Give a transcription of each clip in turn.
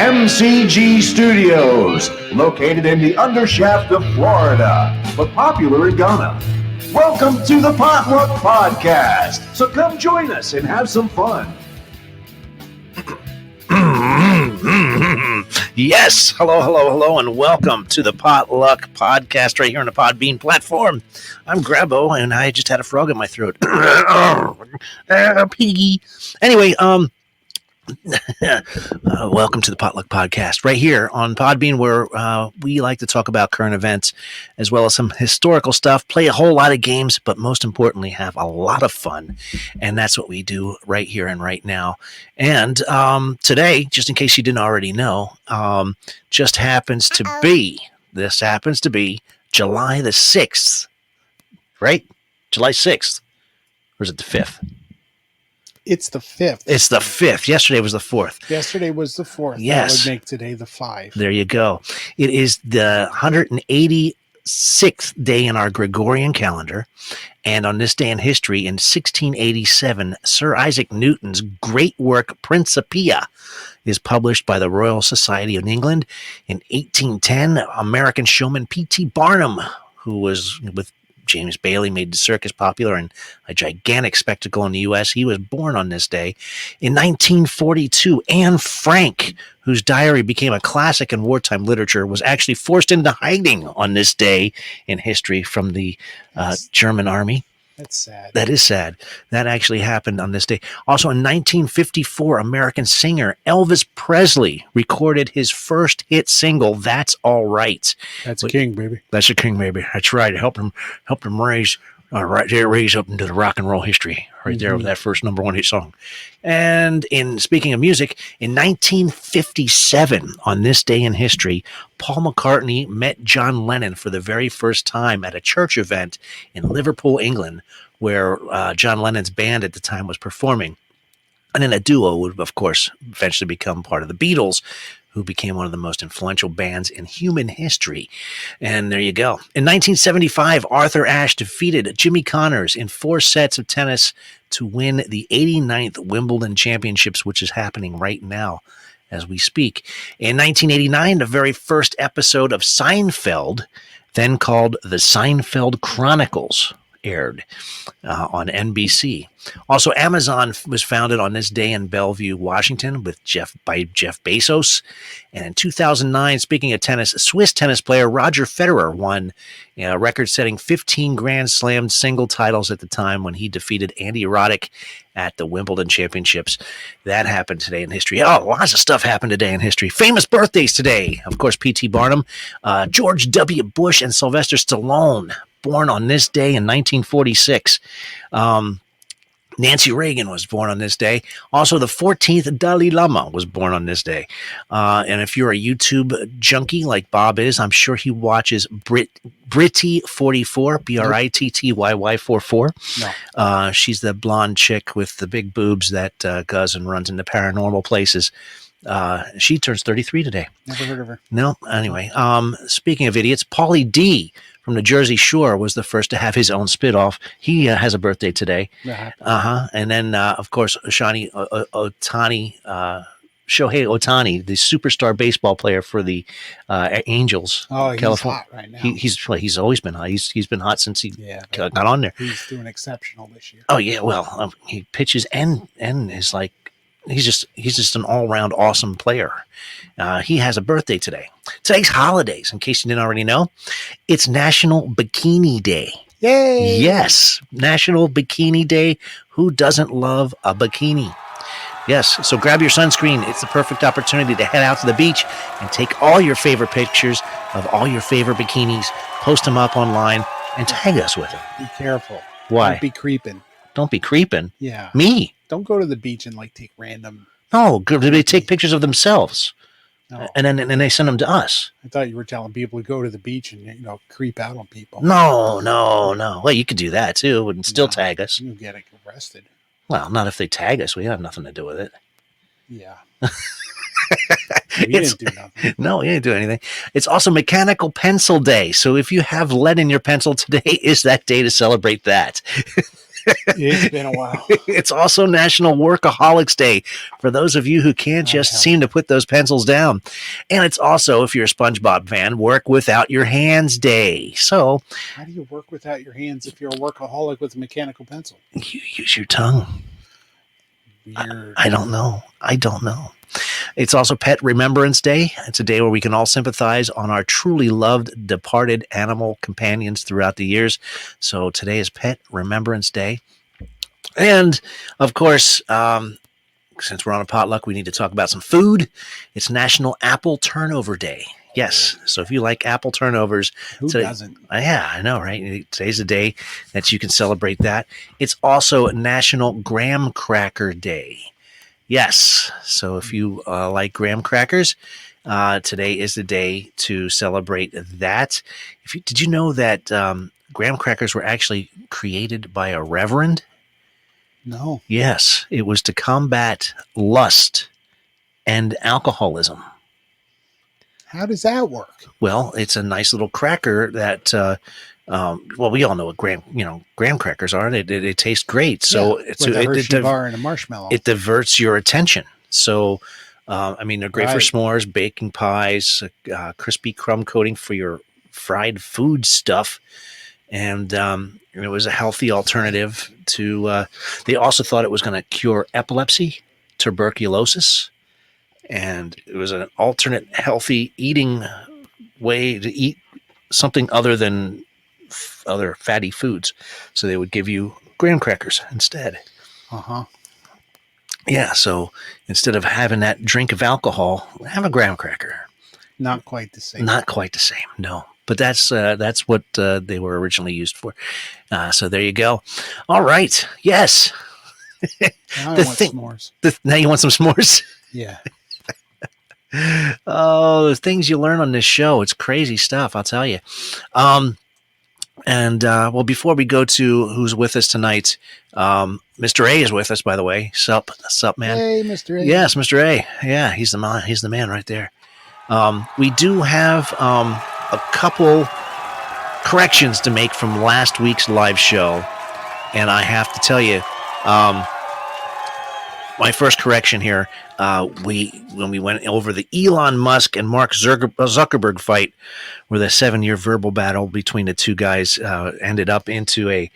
MCG Studios, located in the undershaft of Florida, but popular in Ghana. Welcome to the Potluck Podcast. So come join us and have some fun. Yes, hello, and welcome to the Potluck Podcast right here on the Podbean platform. I'm Grabo, and I just had a frog in my throat. Piggy. Anyway, welcome to the Potluck Podcast right here on Podbean, where we like to talk about current events as well as some historical stuff, play a whole lot of games, but most importantly, have a lot of fun. And that's what we do right here and right now. And today, just in case you didn't already know, this happens to be July the 6th, right? July 6th. Or is it the 5th? It's the 5th. It's the 5th. Yesterday was the 4th. Yesterday was the 4th. Yes. That would make today the 5th. There you go. It is the 186th day in our Gregorian calendar. And on this day in history, in 1687, Sir Isaac Newton's great work Principia is published by the Royal Society of England. In 1810, American showman P.T. Barnum, who was with James Bailey, made the circus popular and a gigantic spectacle in the U.S. He was born on this day. In 1942, Anne Frank, whose diary became a classic in wartime literature, was actually forced into hiding on this day in history from the German army. That's sad. That is sad. That actually happened on this day. Also in 1954, American singer Elvis Presley recorded his first hit single, That's All Right. That's a king, baby. That's a king, baby. That's right. It helped him raise raise up into the rock and roll history right there with that first number one hit song. And speaking of music, in 1957, on this day in history, Paul McCartney met John Lennon for the very first time at a church event in Liverpool, England, where John Lennon's band at the time was performing. And then a duo would, of course, eventually become part of the Beatles, who became one of the most influential bands in human history. And there you go. In 1975, Arthur Ashe defeated Jimmy Connors in 4 sets of tennis to win the 89th Wimbledon Championships, which is happening right now as we speak. In 1989, the very first episode of Seinfeld, then called The Seinfeld Chronicles, aired on NBC. Also, Amazon was founded on this day in Bellevue, Washington, by Jeff Bezos. And in 2009, speaking of tennis, Swiss tennis player Roger Federer won a record-setting 15 Grand Slam single titles at the time when he defeated Andy Roddick at the Wimbledon Championships. That happened today in history. Oh, lots of stuff happened today in history. Famous birthdays today. Of course, P.T. Barnum, George W. Bush, and Sylvester Stallone, born on this day in 1946. Nancy Reagan was born on this day. Also, the 14th Dalai Lama was born on this day. And if you're a YouTube junkie like Bob is, I'm sure he watches Britty44, Brittyy44. No. She's the blonde chick with the big boobs that goes and runs into paranormal places. She turns 33 today. Never heard of her. No. Anyway, speaking of idiots, Pauly D from the Jersey Shore was the first to have his own spinoff. He has a birthday today. And then, of course, Shohei Ohtani, the superstar baseball player for the Angels. Oh, he's California. hot right now. He's always been hot. He's been hot since he got on there. He's doing exceptional this year. Oh yeah, well, he pitches and is like he's just an all-round awesome player. He has a birthday today. Today's holidays, in case you didn't already know, it's National Bikini Day. Yay! Yes, National Bikini Day. Who doesn't love a bikini? Yes, so grab your sunscreen. It's the perfect opportunity to head out to the beach and take all your favorite pictures of all your favorite bikinis, post them up online, and tag us with it. Be careful. Why? Don't be creeping. Don't be creeping. Yeah. Me? Don't go to the beach and take random. No, they take pictures of themselves. No. And then they send them to us. I thought you were telling people to go to the beach and creep out on people. No. Well, you could do that too, and still tag us. You get arrested. Well, not if they tag us. We have nothing to do with it. Yeah. You didn't do nothing. No, you didn't do anything. It's also Mechanical Pencil Day. So if you have lead in your pencil, today is that day to celebrate that. It's been a while. It's also National Workaholics Day for those of you who can't just seem to put those pencils down. And it's also, if you're a SpongeBob fan, Work Without Your Hands Day. So, How do you work without your hands if you're a workaholic with a mechanical pencil? you use your tongue. Weird. I don't know. It's also Pet Remembrance Day. It's a day where we can all sympathize on our truly loved departed animal companions throughout the years. So today is Pet Remembrance Day. And, of course, since we're on a potluck, we need to talk about some food. It's National Apple Turnover Day. Yes. So if you like apple turnovers, Who doesn't? Yeah, I know, right? Today's the day that you can celebrate that. It's also National Graham Cracker Day. Yes. So if you like graham crackers, today is the day to celebrate that. Did you know that graham crackers were actually created by a reverend? No. Yes. It was to combat lust and alcoholism. How does that work? Well, it's a nice little cracker that, we all know what graham crackers are. They taste great. So with a Hershey bar and a marshmallow. It diverts your attention. So, they're great for s'mores, baking pies, crispy crumb coating for your fried food stuff. And it was a healthy alternative to, they also thought it was going to cure epilepsy, tuberculosis. And it was an alternate healthy eating way to eat something other than other fatty foods. So they would give you graham crackers instead. Uh-huh. Yeah, so instead of having that drink of alcohol, have a graham cracker. Not quite the same. Not quite the same, no. But that's what they were originally used for. So there you go. All right. Yes. Now I want s'mores. Now you want some s'mores? Yeah. Oh, the things you learn on this show. It's crazy stuff, I'll tell you. Before we go to who's with us tonight, Mr. A is with us, by the way. Sup, man? Hey, Mr. A. Yes, Mr. A. Yeah, he's the man right there. We do have a couple corrections to make from last week's live show, and I have to tell you, my first correction here. When we went over the Elon Musk and Mark Zuckerberg fight, where the 7-year verbal battle between the two guys ended up into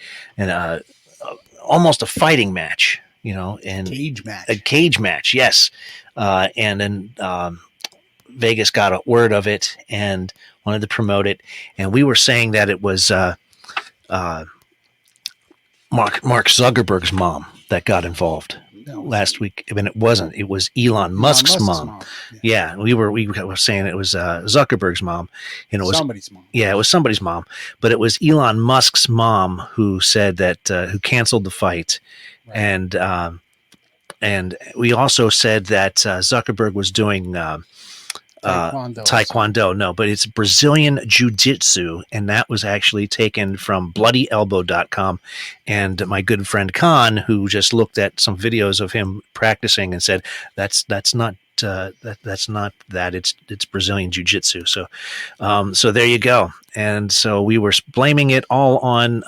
almost a fighting match, and a cage match, yes. And then Vegas got a word of it and wanted to promote it, and we were saying that it was Mark Zuckerberg's mom that got involved. Last week, it wasn't. It was Elon Musk's mom. Yeah, we were saying it was Zuckerberg's mom, and it was somebody's mom. Yeah, it was somebody's mom, but it was Elon Musk's mom who said that who canceled the fight, right. And we also said that Zuckerberg was doing Taekwondo. No, but it's Brazilian Jiu-Jitsu, and that was actually taken from BloodyElbow.com. And my good friend Khan, who just looked at some videos of him practicing and said, that's not that. It's Brazilian Jiu-Jitsu. So, so there you go. And so we were blaming it all on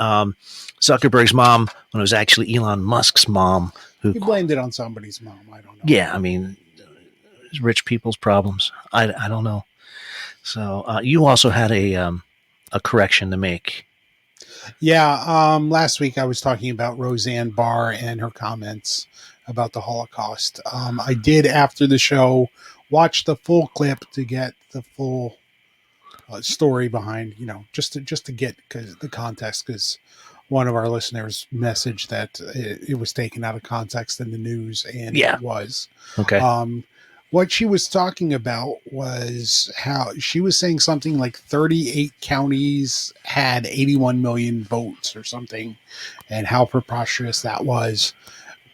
Zuckerberg's mom when it was actually Elon Musk's mom. He blamed it on somebody's mom. I don't know. Yeah, I mean, rich people's problems. I don't know. So you also had a correction to make. Yeah. Last week I was talking about Roseanne Barr and her comments about the Holocaust. I did, after the show, watch the full clip to get the full story behind, just to get the context, because one of our listeners messaged that it was taken out of context in the news, and it was. Okay. What she was talking about was how she was saying something like 38 counties had 81 million votes or something, and how preposterous that was.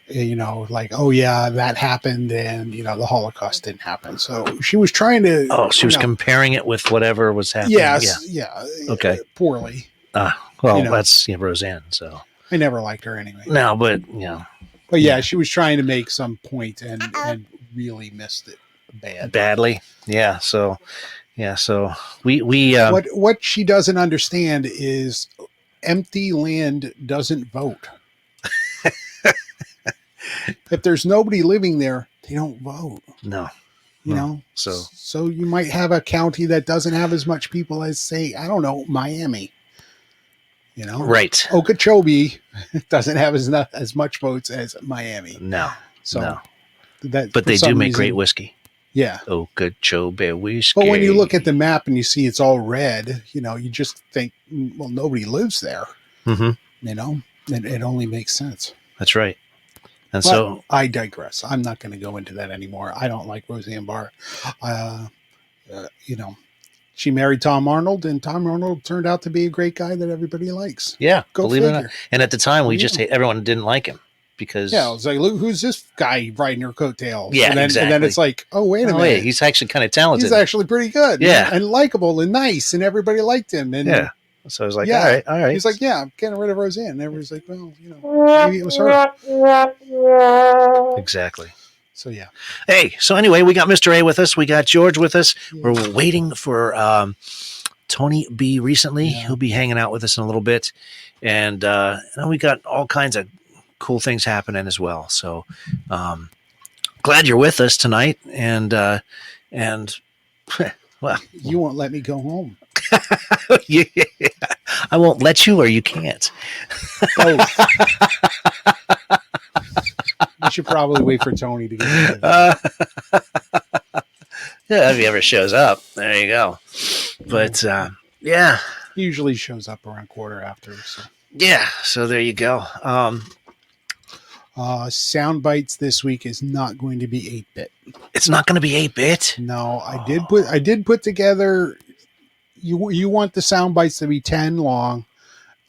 Like, oh yeah, that happened, and the Holocaust didn't happen. So she was trying to. Oh, she was comparing it with whatever was happening. Yes, yeah. Okay. Poorly. That's Roseanne. So I never liked her anyway. No, but But yeah, she was trying to make some point and really missed it badly. Yeah. So we what she doesn't understand is empty land doesn't vote. if there's nobody living there, they don't vote. No. You No. know, So you might have a county that doesn't have as much people as, say, I don't know, Miami. You know, right. Okeechobee doesn't have as much votes as Miami. No. So no. that, But for they do some make reason- great whiskey. Yeah. Okeechobee whiskey. But when you look at the map and you see it's all red, you know, you just think, well, nobody lives there. Mm-hmm. You know, it only makes sense. That's right. And But so I digress. I'm not going to go into that anymore. I don't like Roseanne Barr. You know, she married Tom Arnold, and Tom Arnold turned out to be a great guy that everybody likes. yeah, Go believe it or not. figure. And at the time, we Yeah. just everyone didn't like him because Yeah, I was like, look, who's this guy riding her coattails? Yeah, and then, And then exactly. it's like, oh, wait a oh, minute. wait, he's actually kind of talented. He's actually pretty good. Yeah. And likable and nice, and everybody liked him. And yeah. So I was like, Yeah. all right. he's like, yeah, I'm getting rid of Roseanne. And everybody's like, well, you know, maybe it was her. exactly. So, yeah. Hey, so anyway, we got Mr. A with us. We got George with us. Yeah. We're waiting for Tony B recently. Yeah. He'll be hanging out with us in a little bit. And we got all kinds of cool things happening as well. So glad you're with us tonight. And well, You won't let me go home. yeah, I won't let you or you can't. Oh. You should probably wait for Tony to get here. Yeah, if he ever shows up, there you go. But yeah, He usually shows up around quarter after. So. yeah. So there you go. Sound bites this week is not going to be 8-bit. It's not going to be 8-bit. No, I did put together. You want the sound bites to be 10 long,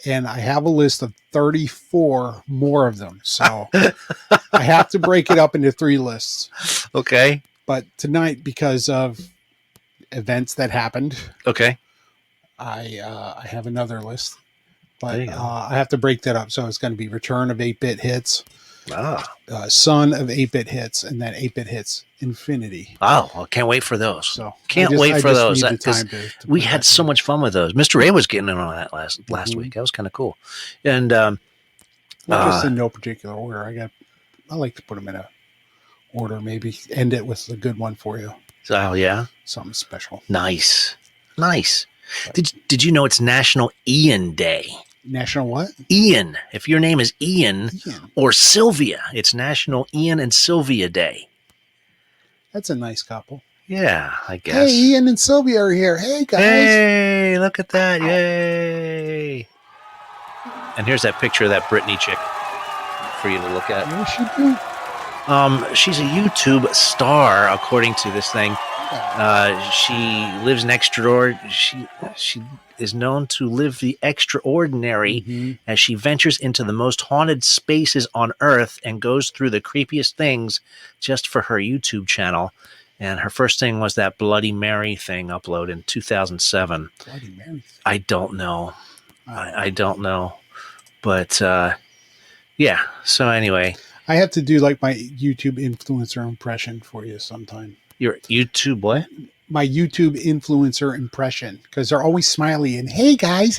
and I have a list of 34 more of them. So I have to break it up into 3 lists. Okay. But tonight, because of events that happened, Okay. I have another list. There you But go. I have to break that up. So it's going to be Return of 8-bit Hits, Ah. Son of 8-bit Hits, and then 8-bit Hits Infinity. Oh, I can't wait for those. So Can't I wait for just those. need the 'Cause time to we put had that so together. much fun with those. Mr. A was getting in on that last Mhm. week. That was kind of cool. And Well, just in no particular order. I like to put them in a order. Maybe end it with a good one for you. oh yeah, Something special. nice. Did you know it's National Ian Day? National what? Ian. If your name is Ian Ian. or Sylvia, it's National Ian and Sylvia Day. That's a nice couple. Yeah, I guess. Hey, Ian and Sylvia are here. Hey, guys. Hey, look at that. Yay. And here's that picture of that Britney chick for you to look at. What she do? She's a YouTube star, according to this thing. Yeah. She lives next door. She is known to live the extraordinary Mhm. as she ventures into the most haunted spaces on Earth and goes through the creepiest things just for her YouTube channel. And her first thing was that Bloody Mary thing uploaded in 2007. Bloody Mary. I don't know. I don't know. But yeah. So anyway, I have to do like my YouTube influencer impression for you sometime. your YouTube what? My YouTube influencer impression, because they're always smiley and hey guys,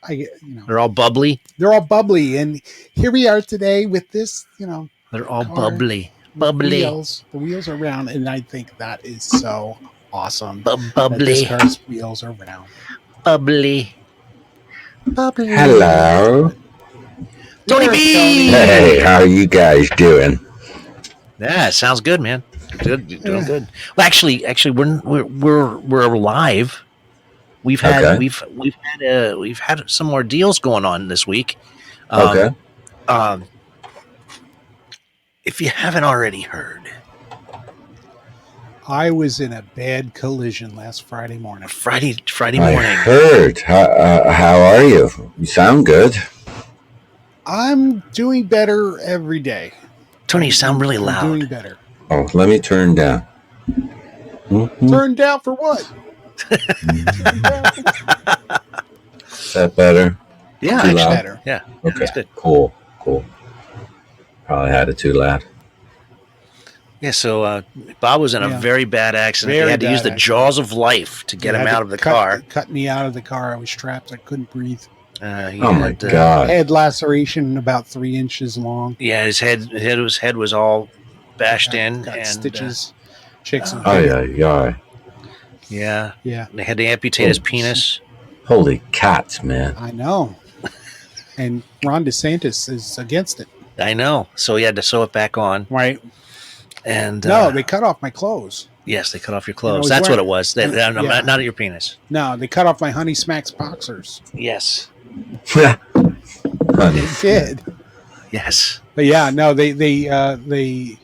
They're all bubbly. they're all bubbly, and here we are today with this, They're all Car. bubbly. Bubbly. wheels. The wheels are round, and I think that is so awesome. That Bubbly. this car's wheels are round. Bubbly. Bubbly. Hello. Tony There, B. Hey, how are you guys doing? Yeah, sounds good, man. Good, you're doing good. Well, actually, we're live. We've had Okay. we've had some more deals going on this week. Okay. If you haven't already heard, I was in a bad collision last Friday morning. Friday I morning. heard. How are you? You sound good. I'm doing better every day. Tony, you sound really I'm loud. doing better. Oh, let me turn down. Mhm. Turned down for what? Is that better? Yeah, Too actually, loud? Better. yeah, Okay. that's good. Cool. Probably had it too loud. Yeah, so Bob was in a Yeah. very bad accident. Very They had to use bad the accident. jaws of life to get They him had out to of the car. Cut me out of the car. I was trapped. I couldn't breathe. Oh my God. Head laceration about 3 inches long. Yeah, his head was all bashed in, Got and stitches. Chicks and Ay, ay, ay. yeah, Yeah, they had to amputate his Oh, penis. Holy cats, man. I know. And Ron DeSantis is against it. I know, so he had to sew it back on. Right. And No, they cut off my clothes. yes, they cut off your I clothes. was That's wearing- what it was. Yeah. Not at your penis. No, they cut off my Honey Smacks boxers. Yes, Honey. They did. yes. But yeah, no, they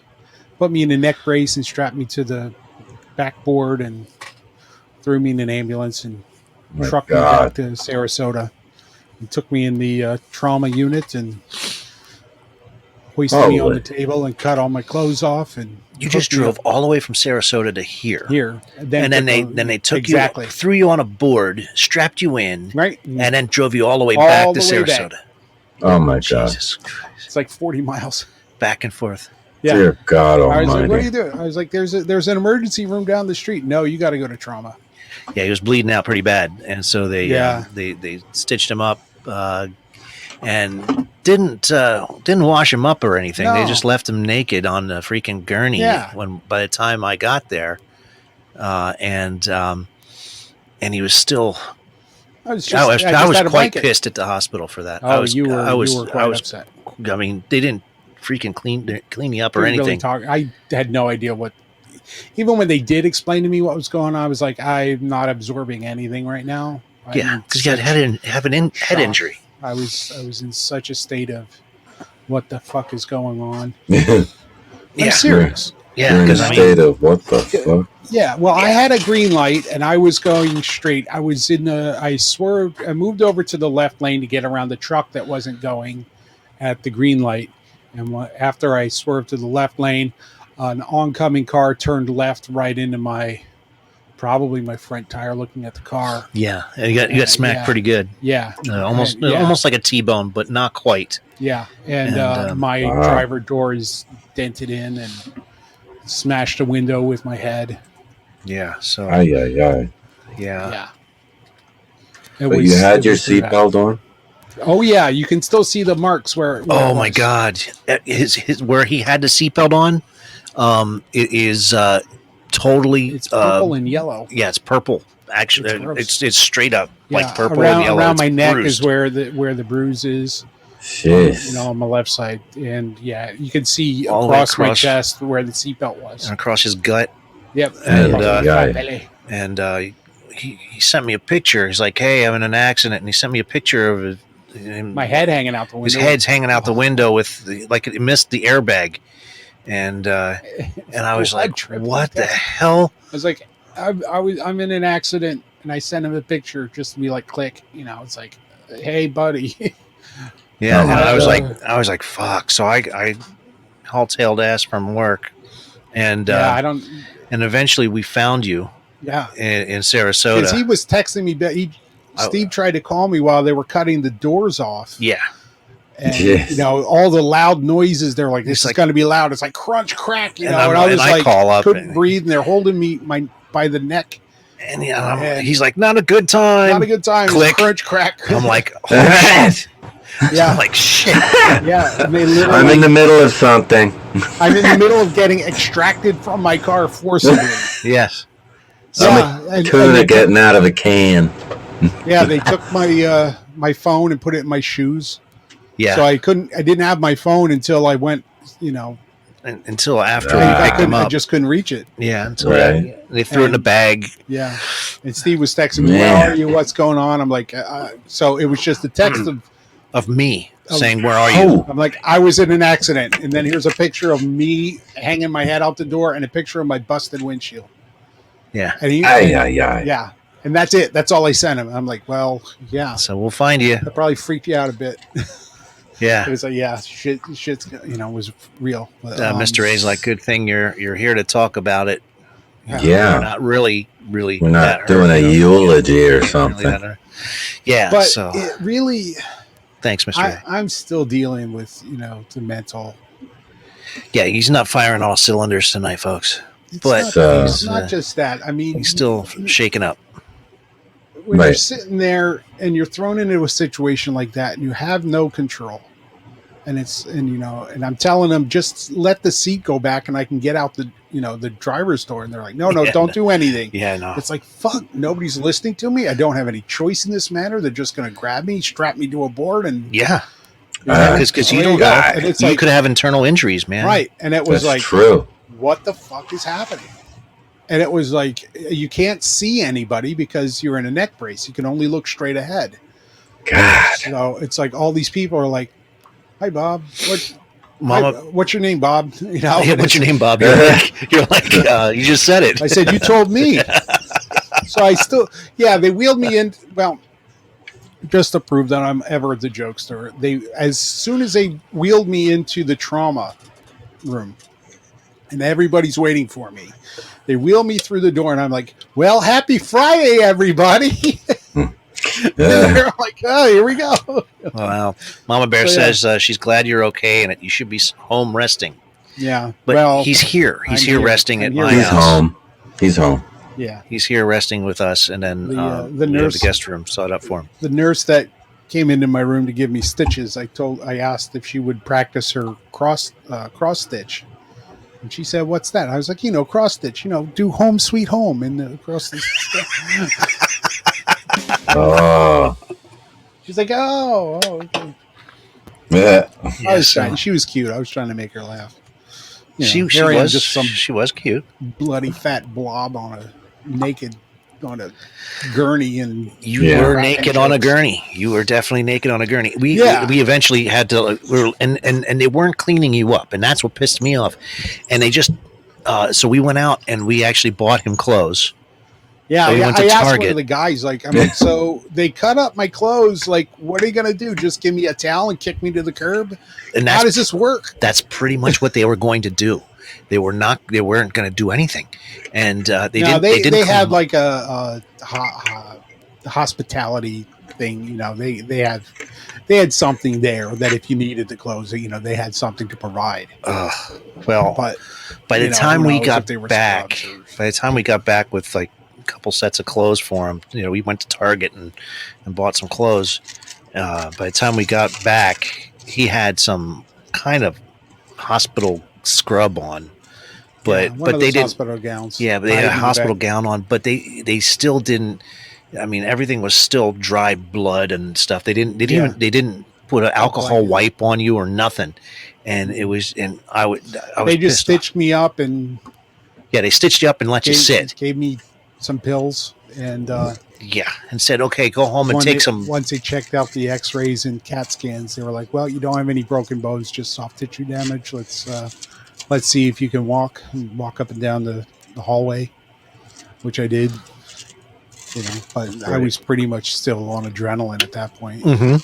put me in a neck brace and strapped me to the backboard and threw me in an ambulance and My trucked me God. back to Sarasota and took me in the trauma unit and hoisted me on Holy. the table and cut all my clothes off and You just hooked me drove up all the way from Sarasota to here. here. And then they took exactly you, threw you on a board, strapped you in, right, and then drove you all the way All back to the way back. Sarasota. Oh my God. Jesus Christ. it's like 40 miles. Back and forth. Yeah. Dear God I was like, what are Almighty. you doing? I was like, there's an emergency room down the street. No, you got to go to trauma. Yeah, he was bleeding out pretty bad, and so they Yeah. they stitched him up and didn't wash him up or anything. They No. just left him naked on the freaking gurney. Yeah. When by the time I got there, and he was still. I was I was had a quite blanket. pissed at the hospital for that. Oh, you were quite was. upset. I mean, they didn't freaking clean me up or Didn't really anything. talk. I had no idea what. Even when they did explain to me what was going on, I was like, I'm not absorbing anything right now. I'm Yeah, in because you such have an head shock. injury. I was in such a state of what the fuck is going on. You're Yeah, I'm serious. yeah. in a Because I mean, state of what the fuck? Yeah, well, I had a green light and I was going straight. I swerved, I moved over to the left lane to get around the truck that wasn't going at the green light. And after I swerved to the left lane, an oncoming car turned left right into probably my front tire looking at the car. yeah, you got smacked Yeah. pretty good. Yeah. Almost Yeah. almost like a T-bone, but not quite. Yeah. And, And, my Wow. driver door is dented in and smashed a window with my head. Yeah. So Ay, ay, ay. yeah. Yeah. But you had it your was pretty bad. seatbelt on? Oh yeah, you can still see the marks where. Oh it my was. God! His where he had the seatbelt on, it is totally. It's purple and yellow. Yeah, it's purple. Actually, It's gross. it's straight up like Yeah, purple around, and yellow. around It's my neck bruised. is where the bruise is. Jeez. On my left side, and yeah, you can see All the way across my across. chest where the seatbelt was. and across his gut. Yep. And, Across yeah. my belly. And he sent me a picture. He's like, "Hey, I'm in an accident," and he sent me a picture of him. My head hanging out the window. His head's hanging out the window with like it missed the airbag, and I was Blood like, trip. "What the hell?" I was like, I'm in an accident, and I sent him a picture just to be like, click. It's like, hey, buddy. Yeah, Oh, and my I was like, "Fuck!" So I haultailed ass from work, and Yeah, I don't. and eventually we found you Yeah, in because Sarasota. he was texting me. Steve tried to call me while they were cutting the doors off. Yeah, And, Yes. all the loud noises, they're like, this It's is like- going to be loud. It's like crunch, crack, And and I was like, call up, couldn't and, breathe, and they're holding me by the neck. and And- he's like, "Not a good time." Not a good time. It's Click. crunch, crack. I'm like, "Oh shit!" yeah, I'm like, "Shit!" yeah. And they literally, I'm in the middle of something. I'm in the middle of getting extracted from my car forcibly. Yes. and Tuna they getting out of a can. yeah, they took my my phone and put it in my shoes. Yeah. So I didn't have my phone until I went, Until after Right. we I picked him I up. just couldn't reach it. Yeah. Until Right. they threw it in a bag. Yeah. And Steve was texting me, Man. where are you? What's going on? I'm like, so it was just a text Of me Oh. saying, "Where are you?" Oh, I'm like, I was in an accident. And then here's a picture of me hanging my head out the door and a picture of my busted windshield. Yeah. And he, ay, ay, ay. yeah. And that's it. That's all I sent him. I'm like, well, yeah. So we'll find you. That probably freaked you out a bit. Yeah. It was like, yeah, shit's, was real. But, Mr. A's like, "Good thing you're here to talk about it. We're Yeah. not really We're that not hurt, doing a you know? eulogy or Really something. that hurt. Yeah. But So it really, thanks, Mr. A. I'm still dealing with, the mental. Yeah, he's not firing all cylinders tonight, folks. It's But not, So- it's not just that. I mean, He's still shaking up. when you're Right. sitting there and you're thrown into a situation like that and you have no control, and and I'm telling them just let the seat go back and I can get out the driver's door, and they're like, no, Yeah, don't do anything. Yeah, no. It's like, fuck, nobody's listening to me. I don't have any choice in this matter. They're just going to grab me, strap me to a board, and Yeah, because you there don't go. know. And it's You like, could have internal injuries, man. right, and it was That's like, true. what the fuck is happening? And it was like, you can't see anybody because you're in a neck brace. You can only look straight ahead. God. So it's like all these people are like, "Hi, Bob. Mama. What's your name, Bob?" You know, Yeah, and what's your it's- name, Bob? You're like, you just said it. I said, "You told me." So I still, they wheeled me in. Well, just to prove that I'm ever the jokester, as soon as they wheeled me into the trauma room, and everybody's waiting for me, they wheel me through the door, and I'm like, "Well, happy Friday, everybody." They're like, "Oh, here we go." Wow. Mama Bear So, yeah. says she's glad you're okay and that you should be home resting. Yeah, But well, he's here. He's I'm here here. resting I'm at here. my He's house. home. He's home. yeah. He's here resting with us, and then The we have nurse- the guest room set up for him. The nurse that came into my room to give me stitches, I asked if she would practice her cross stitch, and she said, "What's that?" I was like, cross stitch. Do home sweet home in the cross stitch. Oh. She's like, "Oh, okay." Yeah. I was so- trying. She was cute. I was trying to make her laugh. She Here I am, was just some she was cute. bloody fat blob on a gurney, and You Yeah. were cracking naked on a jokes. gurney. You were definitely naked on a gurney. We Yeah. we eventually had to and they weren't cleaning you up, and that's what pissed me off. And they just so we went out and we actually bought him clothes. Yeah, So we went to I asked one Target. of the guys, like, I'm like, so they cut up my clothes. Like, what are you gonna do? Just give me a towel and kick me to the curb? And How that's does this work? that's pretty much what they were going to do. They weren't going to do anything, and they didn't. They didn't. They had clean- like a hospitality thing. They had something there that if you needed the clothes, they had something to provide. well, But by the you know, time who we knows got if they were back, scrubs or- by the time we got back with like a couple sets of clothes for him, we went to Target and bought some clothes. By the time we got back, he had some kind of hospital scrub on, but one of they those didn't. hospital gowns. Yeah, but they had a hiding the hospital back. gown on, but they still didn't. I mean, everything was still dry blood and stuff. They didn't Yeah. they didn't put an alcohol blanket. wipe on you or nothing. And it was, and I was They just pissed off. stitched me up and Yeah, they stitched you up and let you sit. gave me some pills, and Yeah, and said, okay, go home and take some. Once they checked out the X-rays and CAT scans, they were like, "Well, you don't have any broken bones, just soft tissue damage. Let's see if you can walk up and down the hallway," which I did. But I was pretty much still on adrenaline at that point. Mm-hmm.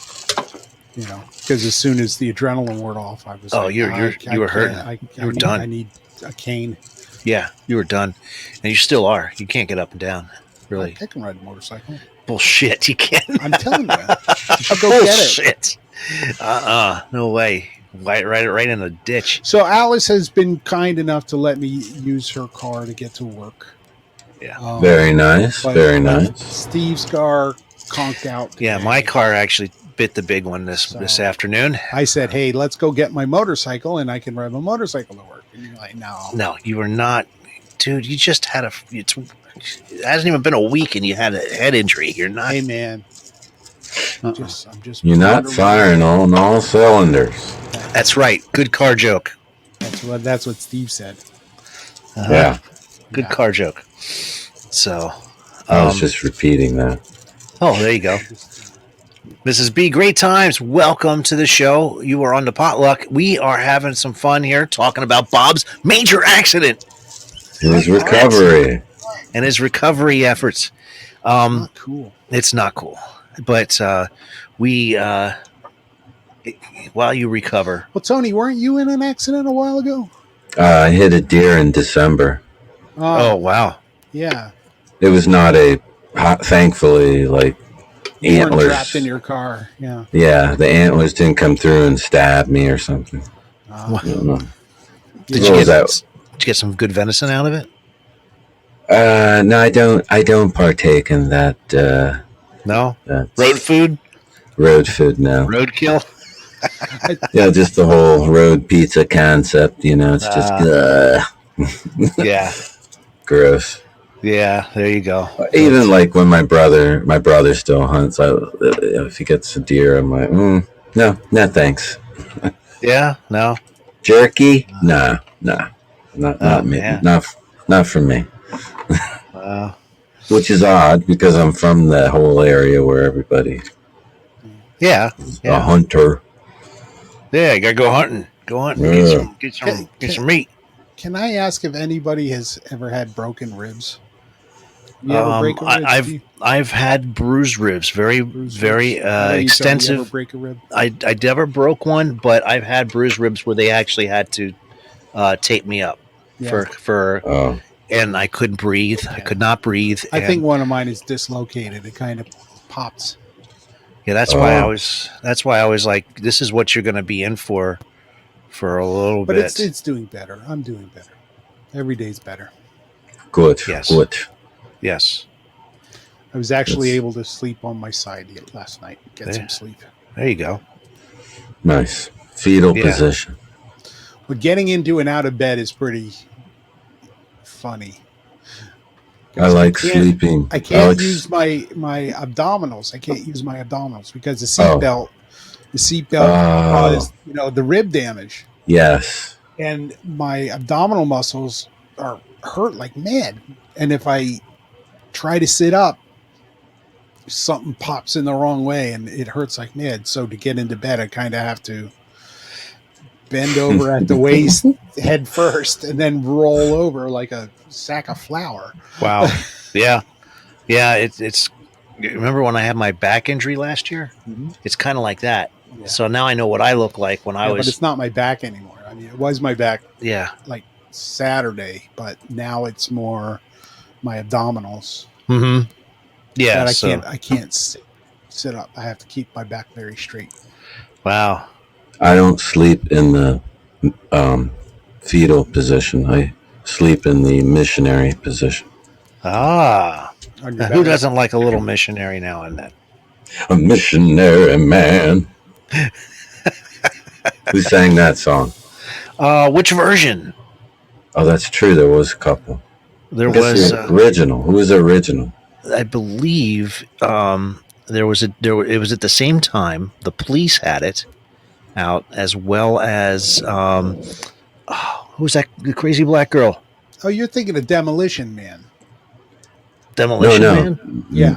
Because as soon as the adrenaline wore off, I was Oh, like, you were hurting. You were done. I need a cane. Yeah, you were done, and you still are. You can't get up and down. Really, I can ride a motorcycle. bullshit. You can't. I'm telling you, you should go get it. Bullshit. No way. Right in the ditch. So Alice has been kind enough to let me use her car to get to work. Yeah. Very nice. but Very nice. Steve's car conked out. Yeah, today. my car actually bit the big one this So- afternoon. I said, "Hey, let's go get my motorcycle, and I can ride my motorcycle to work." And you're like, "No, No, you were not, dude. You just had it hasn't even been a week, and you had a head injury. You're not. hey man, I'm just You're not wondering- firing on all cylinders. That's right. Good car joke. That's what Steve said." Yeah. Good Yeah. car joke. So, I was just repeating that. oh, there you go. Mrs. B, great times. Welcome to the show. You are on the potluck. We are having some fun here talking about Bob's major accident His recovery. and his recovery efforts. Not cool. It's not cool, but while you recover, Well, Tony, weren't you in an accident a while ago? I hit a deer in December. oh wow, yeah. It was not thankfully, like, You weren't antlers. trapped in your car. Yeah. Yeah, the antlers didn't come through and stab me or something. I don't know. did What you was that? get some good venison out of it? No, I don't partake in that No That's road food, road food now. roadkill. Yeah, just the whole road pizza concept. It's just Yeah, gross. yeah. There you go. Even like when my brother still hunts. If he gets a deer, I'm like, no, thanks. Yeah, no. Jerky? Nah, not me, Yeah. not for me. Uh, Which is odd because I'm from that whole area where everybody yeah, a hunter. yeah. You gotta go hunting. Go hunting. Yeah. Get some meat. Can I ask if anybody has ever had broken ribs? You ever break a rib? I've had bruised ribs, very Bruised very ribs? I know you told me you extensive. ever break a rib? I never broke one, but I've had bruised ribs where they actually had to tape me up Yeah. for Oh, and I couldn't breathe. I could not breathe. I and- think one of mine is dislocated. It kind of pops. yeah, that's why I Oh. was like, this is what you're going to be in for a little But bit. it's doing better. I'm doing better. Every day's better. good, Yes. good. Yes, I was actually That's- able to sleep on my side last night. Get some Yeah. sleep. there you go. Nice fetal Yeah. position. But getting into and out of bed is pretty funny. I like can't- sleeping. I can't like use my abdominals. I can't use my abdominals because the Oh. seatbelt Oh. caused the rib damage, Yes. and my abdominal muscles are hurt like mad. And if I try to sit up, something pops in the wrong way and it hurts like mad. So to get into bed, I kind of have to bend over at the waist head first and then roll over like a sack of flour. Wow. yeah. It's remember when I had my back injury last year? Mhm. It's kind of like that. Yeah. So now I know what I look like when I Yeah, but was. it's not my back anymore. I mean, it was my back Yeah. like Saturday, but now it's more my abdominals. Mm-hmm. Yeah. That So, I can't sit up. I have to keep my back very straight. wow. I don't sleep in the fetal position. I sleep in the missionary position. Ah. On your Who back. doesn't like a little missionary now and then? A missionary man. Who sang that song? Which version? Oh, that's true. There was a couple. There I guess was, the original. Who was the original? I believe, there was it was at the same time the police had it out, as well as who's that? The crazy black girl, Oh, you're thinking of Demolition Man. Demolition No. Man. Yeah.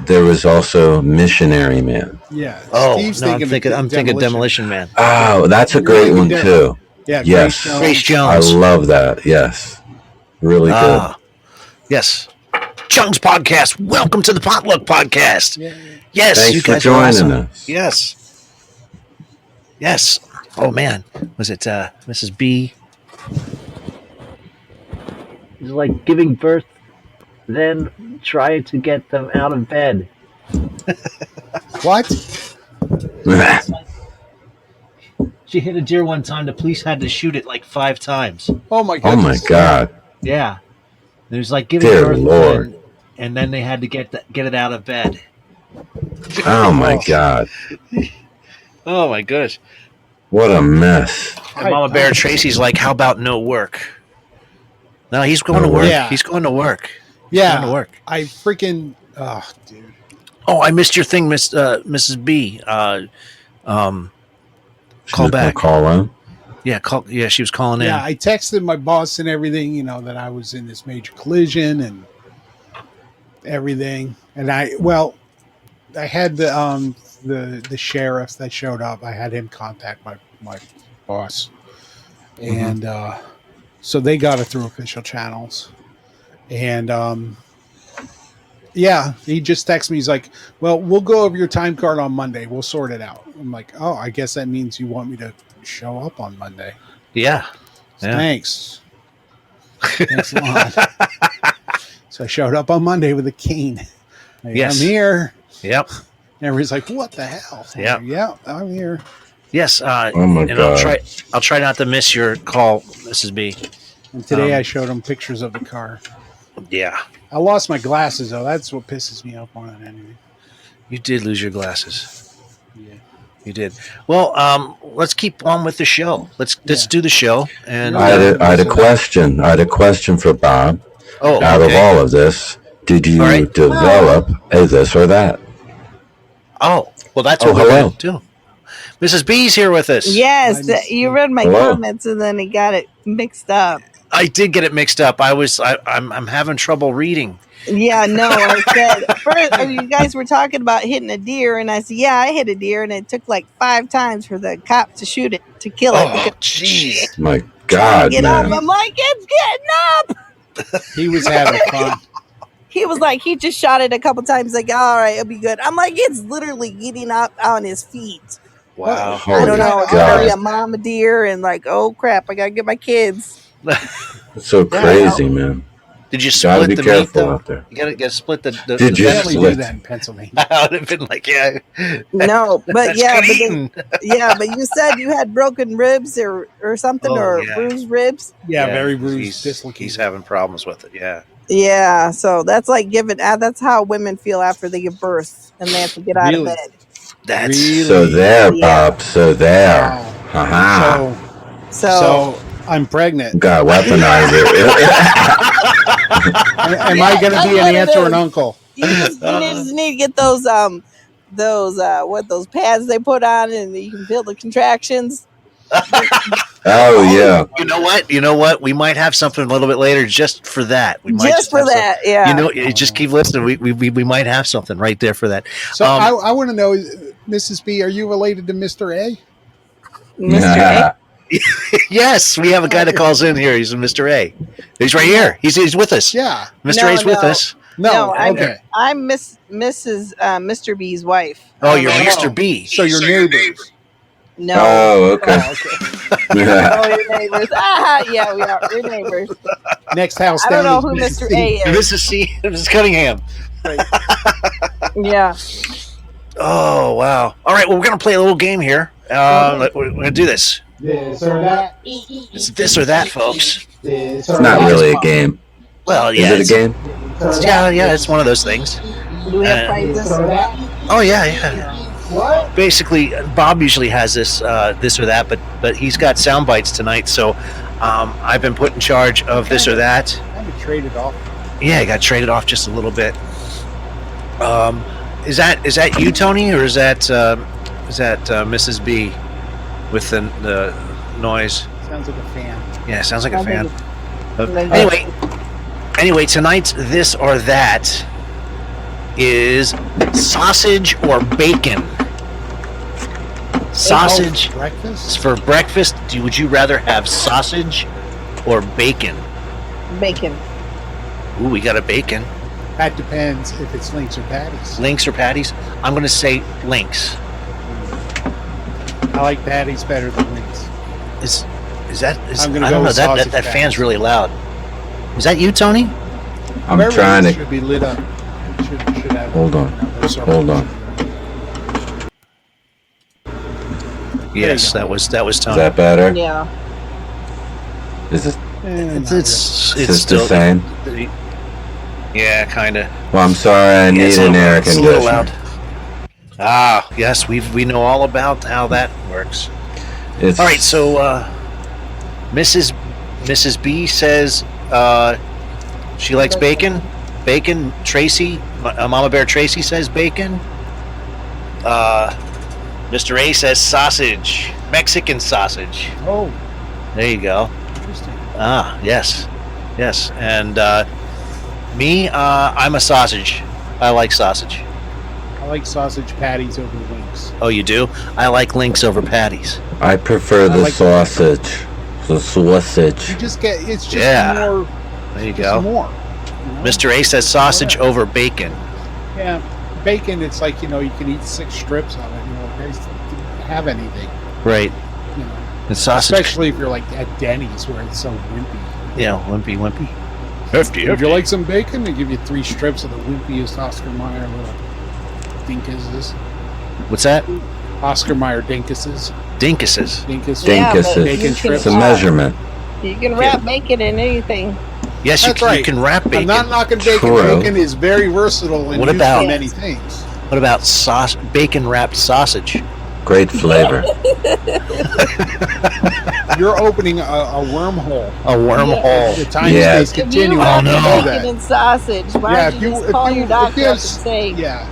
There was also Missionary Man. Yeah. Oh Steve's no, I'm thinking Demolition Man. Oh, that's a great one too. Yeah. Yes. Grace I Jones. love that. Yes. Really good. Ah, yes. Jones Podcast. Welcome to the Potluck Podcast. Yeah. Yes, Thanks you for guys are joining awesome. us. Yes. Yes. Oh man, was it Mrs. B? It was like giving birth, then trying to get them out of bed. What? She hit a deer one time. The police had to shoot it like 5 times. Oh my Oh god. my God. Yeah, it was like giving Dear birth, Lord. and then they had to get it out of bed. Oh my God. Oh my gosh! What a mess. And Mama Bear Tracy's like, "How about no work?" No, he's going to No work. work. Yeah. He's going to work. Yeah. Going to work. I freaking dude. Oh, I missed your thing, Mrs. B. She Call was gonna back. Call in. Yeah, yeah, she was calling in. Yeah, I texted my boss and everything, that I was in this major collision and everything. And I had the sheriff that showed up. I had him contact my boss. And so they got it through official channels. And yeah, he just texted me. He's like, "Well, we'll go over your time card on Monday. We'll sort it out." I'm like, "Oh, I guess that means you want me to show up on Monday." Yeah. Yeah. Thanks. Thanks a lot. So I showed up on Monday with a cane. Like, Yes. I'm here. Yep. And everybody's like, "What the hell?" I'm Yeah. like, yeah, I'm here. Yes. Oh my and God. I'll try not to miss your call, Mrs. B. And today Um, I showed him pictures of the car. Yeah. I lost my glasses though. That's what pisses me off more than anything. You did lose your glasses. Yeah. You did. Well, let's keep on with the show. Let's do the show. And I had a question. I had a question for Bob. Out of all of this, did you develop a this or that? Oh, well, that's what we're going to do. Mrs. B's here with us. Yes, you read my comments and then he got it mixed up. I did get it mixed up. I'm having trouble reading. Yeah, no, I said first you guys were talking about hitting a deer, and I said, yeah, I hit a deer, and it took like 5 times for the cop to shoot it to kill it. Oh, jeez! My God, get man! up. I'm like, it's getting up. He was having fun. He was like, he just shot it a couple times. Like, all right, it'll be good. I'm like, it's literally getting up on his feet. Wow! I don't know. Carry a mama deer, and like, oh crap, I gotta get my kids. It's so crazy, man. Did you split be the careful meat though? out there. You gotta split the. Did you They only do split? that in Pennsylvania. I would have been like, yeah. No, but That's yeah, good but you said you had broken ribs or something, or bruised ribs. Yeah, very bruised, dislocated. He's having problems with it. Yeah. Yeah, so that's like that's how women feel after they give birth and they have to get out of bed. That's Really? So there, Bob. So there. Wow. Haha. So I'm pregnant. God, weaponize it. Am I going to be an aunt or an uncle? you just need to get those pads they put on and you can feel the contractions. Oh yeah. You know what? We might have something a little bit later just for that. We might just for have that, yeah. You know, you just keep listening. We might have something right there for that. So I want to know, Mrs. B, are you related to Mr. A? Mr. A? Yes, we have a guy that calls in here. He's a Mr. A. He's right here. He's with us. Yeah. Mr. A's with us. No, I'm okay. Mr. B's wife. Oh, you're Mr. B. So your neighbors. No. Oh, okay. Oh, your neighbors. Yeah, we are. We're neighbors. Next house I don't down know is who Mr. A is. Mrs. C. Mrs. Cunningham. Yeah. Oh, wow. All right, well, we're going to play a little game here. We're going to do this. This or that. It's this or that, folks. This It's not really a game. Well, yeah. Is it a game? Yeah, it's one of those things. Do we have prizes? Oh, yeah. What? Basically, Bob usually has this or that, but he's got sound bites tonight, so I've been put in charge of this or that. I got traded off. Yeah, I got traded off just a little bit. Is that you, Tony, or is that Mrs. B with the noise? Sounds like a fan. Yeah, sounds like a fan. Anyway, tonight's this or that is sausage or bacon. Sausage Breakfast? for breakfast. Would you rather have sausage or bacon? Bacon. Ooh, we got a bacon. That depends if it's links or patties. Links or patties? I'm going to say links. I like patties better than links. Is that? I'm gonna I go don't know. with That sausage fan's patties. really loud. Is that you, Tony? I'm Whoever trying it to. should be lit up. Should have Hold on. Hold on. Yes, that was Is Tony. that better? Yeah. Is it? It's Is this still the same? Yeah, kind of. Well, I'm sorry. I need an air It's a little conditioner. loud. Ah, yes, we know all about how that works. It's, All right, so Mrs. B says she likes bacon. Bacon. Tracy, Mama Bear Tracy says bacon. Mr. A says sausage, Mexican sausage. Oh, There you go. interesting. Ah, yes, and me, I'm a sausage. I like sausage. I like sausage patties over links. Oh, you do? I like links over patties. I prefer the like- sausage. The sausage. You just get it's just Yeah. more. There you Just go. more. you know? Mr. A says sausage over bacon. Yeah, bacon. It's like you can eat 6 strips of it. Guys didn't have anything. Right. You know, And sausage. especially if you're like at Denny's where it's so wimpy. Yeah, wimpy. Hefty. Would you like some bacon? They give you 3 strips of the wimpiest Oscar Mayer little dinkuses. What's that? Oscar Mayer dinkuses. Dinkuses. Dinkus. Yeah, but Dinkuses. Bacon you strips. It's a measurement. You can wrap bacon in anything. Yes, you That's can, right. you can wrap bacon. I'm not knocking bacon. True. Bacon is very versatile and What used about- for many things. What about bacon wrapped sausage? Great flavor. You're opening a wormhole. A wormhole. The time Yeah. space If you continuum. Oh, have no. know bacon and sausage, why Yeah, don't you just call your if doctor up and there's- say, Yeah,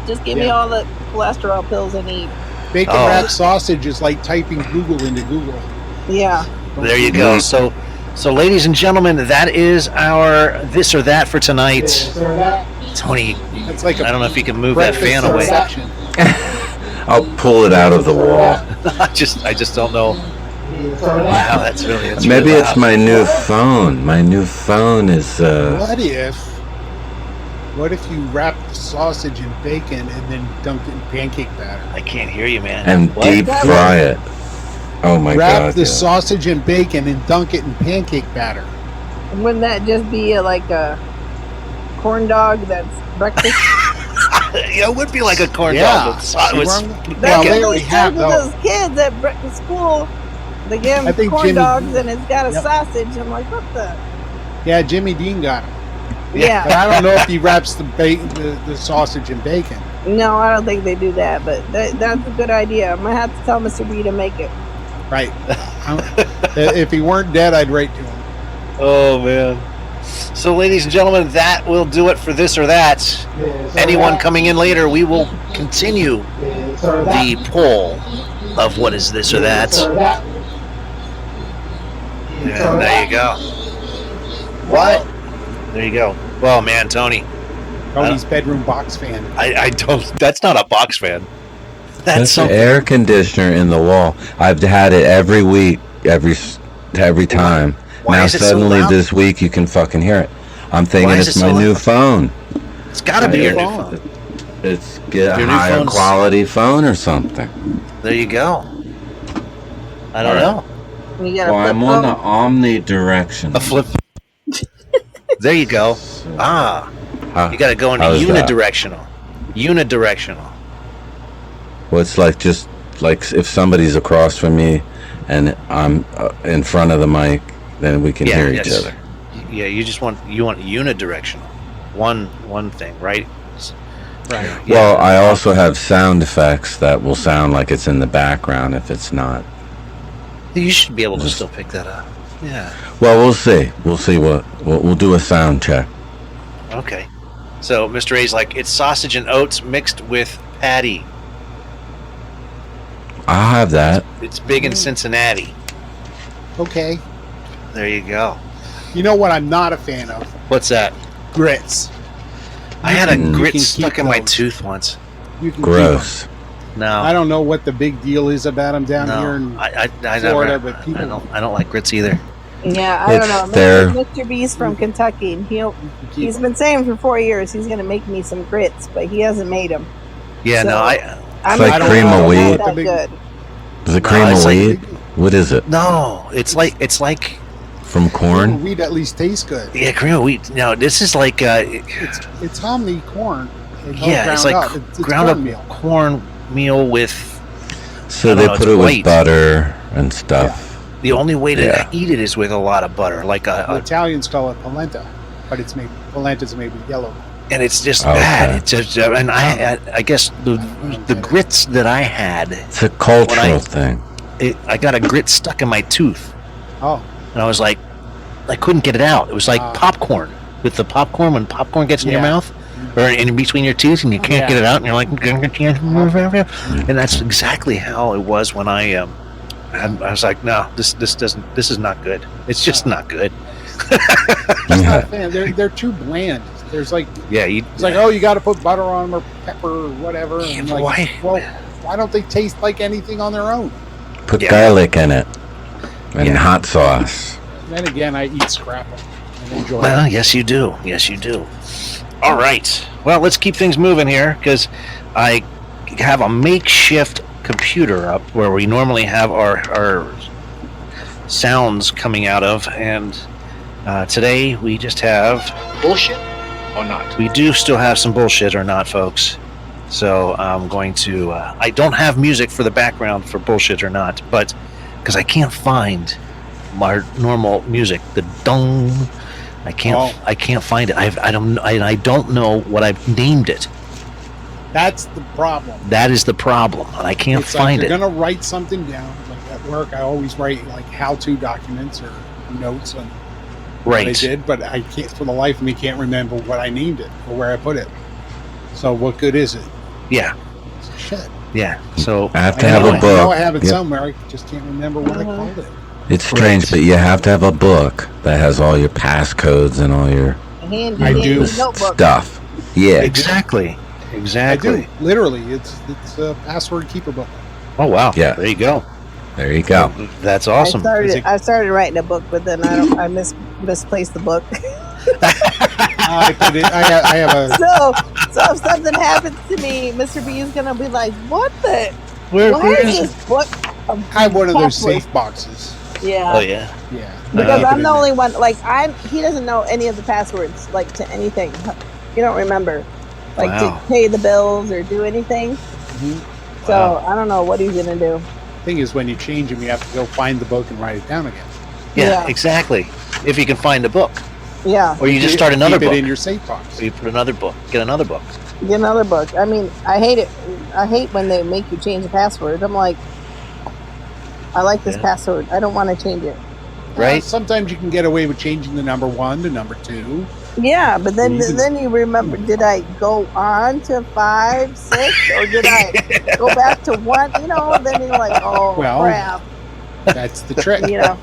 just give me Yeah. all the cholesterol pills I need? bacon Oh. wrapped sausage is like typing Google into Google. Yeah. There you go. So, ladies and gentlemen, that is our this or that for tonight. Tony, It's like I don't know if you can move that fan away. section. I'll pull it out of the wall. I just don't know. Wow, that's really. Maybe really it's loud. my new phone. My new phone is What if you wrap the sausage in bacon and then dunk it in pancake batter? I can't hear you, man. and What? deep fry it. Oh my Wrap god! the yeah. sausage in bacon and dunk it in pancake batter. Wouldn't that just be like a corn dog that's breakfast? Yeah, it would be like a corn Yeah. dog. With See with Well, That's they what already they have serve to those. those kids at breakfast school. They give I them think corn Jimmy- dogs and it's got a Yep. sausage. I'm like, what the? Yeah, Jimmy Dean got it. Yeah. But I don't know if he wraps the sausage in bacon. No, I don't think they do that, but that's a good idea. I'm going to have to tell Mr. B to make it. Right. If he weren't dead, I'd write to him. Oh man. So, ladies and gentlemen, that will do it for this or that. Anyone coming in later, we will continue the poll of what is this or that. And there you go. What? There you go. Well, man, Tony, Tony's bedroom box fan. I don't. That's not a box fan. That's That's the something. air conditioner in the wall. I've had it every week, every time. Why Now is it so suddenly loud? this week you can fucking hear it. I'm thinking Why is it's it so my new loud? phone. It's got to be your new phone. phone. It's get Your a new higher phone's- quality phone or something. There you go. I don't All right. know. You got a Well, flip I'm on the phone? omnidirectional. A flip. There you go. Ah, How- you got to go into how is that? unidirectional. Unidirectional. Well, it's like just like if somebody's across from me and I'm in front of the mic, then we can hear each yes. other. Yeah, you want unidirectional. One thing, right? Right. Yeah. Well, I also have sound effects that will sound like it's in the background if it's not. You should be able to still pick that up. Yeah. Well, we'll see. We'll see what we'll do a sound check. Okay. So Mr. A's like, it's sausage and oats mixed with patty. I'll have that. It's big in Cincinnati. Okay. There you go. You know what I'm not a fan of? What's that? Grits. I had a You grit can stuck keep in my those. tooth once. You can Gross. No. I don't know what the big deal is about them down here in I Florida, never, but people I don't like grits either. Yeah, I don't know. It's their- Mr. B's from Kentucky, and he's been saying for 4 years he's going to make me some grits, but he hasn't made them. Yeah, So- no, I'm like not cream of not wheat. that good. Is it No, cream it's of like- wheat? What is it? no. It's like From corn? Wheat at least tastes good. yeah, cream of wheat. No, this is like It's hominy corn. It's all yeah, it's ground like up. It's ground up cornmeal. cornmeal with. So I they don't know, put it's it white. with butter and stuff. The only way to Yeah. eat it is with a lot of butter, like The a Italians call it polenta, but polenta's made with yellow. and it's just Okay. bad. It's just, and I guess the grits that I had, It's a cultural When I- thing. I got a grit stuck in my tooth, Oh, and I was like, I couldn't get it out. It was like Ah. popcorn. With the popcorn, when popcorn gets in your Yeah. mouth or in between your teeth, and you can't Yeah. get it out, and you're like, and that's exactly how it was when I was like, no, this is not good. It's just not good. I'm not a fan. They're too bland. There's like Yeah, it's like, oh, you got to put butter on them or pepper or whatever. Yeah, And but like, why? well, why don't they taste like anything on their own? Put Yeah. garlic in it and Yeah. hot sauce. Then again, I eat scrapple and enjoy Well, it. yes, you do. Yes, you do. All right. Well, let's keep things moving here because I have a makeshift computer up where we normally have our sounds coming out of, and today we just have Bullshit or not? we do still have some bullshit or not, folks. So I'm going to. I don't have music for the background for bullshit or not, but because I can't find my normal music, the dong. I can't. Oh. I can't find it. I don't know what I've named it. That's the problem. That is the problem, and I can't It's like find you're it. gonna write something down. Like at work, I always write like how-to documents or notes on what I Right. did, but I can't for the life of me can't remember what I named it or where I put it. So what good is it? Yeah. Shit. Yeah. So I have to I have know, a I know I book. have it Yep. somewhere. I just can't remember what I called it. It's strange, Right. but you have to have a book that has all your passcodes and all your Handy I dandy do. notebook. stuff. Yeah. exactly. I Exactly. do. Literally, it's a password keeper book. Oh wow. Yeah. There you go. There you go. That's awesome. I started writing a book, but then I misplaced the book. I put it. I have a. So if something happens to me, Mr. B is gonna be like, "What the? Where Why is is it? this book?" I have one of those password?" safe boxes. Yeah. Oh yeah. Yeah. Because I I'm put the it in only one. Like he doesn't know any of the passwords, like to anything. He don't remember, like Wow. to pay the bills or do anything. Mhm. So Wow. I don't know what he's gonna do. Thing is, when you change them, you have to go find the book and write it down again. Yeah. Yeah. Exactly. If you can find a book, Yeah, or you just start another Keep book, it in your safe box. or you put another book, get another book. get another book. I mean, I hate it. I hate when they make you change the password. I'm like, I like this Yeah. password. I don't want to change it. Right. Sometimes you can get away with changing the number 1 to number 2. Yeah, but then You can- then you remember, did I go on to 5, 6, or did I go back to 1? You know, then you're like, oh Well, crap. That's the trick. You know,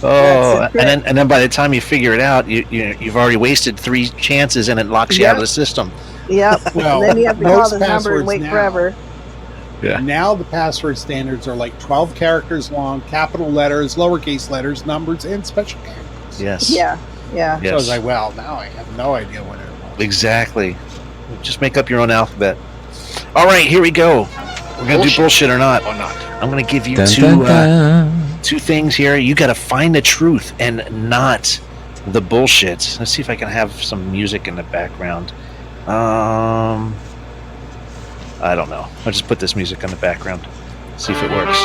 Oh, That's the and then by the time you figure it out, you've already wasted 3 chances, and it locks you out of the system. yep. Well, And then you have to call most this number and passwords wait now- forever. Yeah. Now the password standards are like 12 characters long, capital letters, lowercase letters, numbers, and special characters. Yes. Yeah, yeah. Yes. So I was like, well, now I have no idea what it was. Exactly. Just make up your own alphabet. All right, here we go. We're gonna do bullshit or not. Or not. I'm gonna give you Dun, two dun, dun. two things here. You got to find the truth and not the bullshit. Let's see if I can have some music in the background. I don't know. I'll just put this music on the background. See if it works.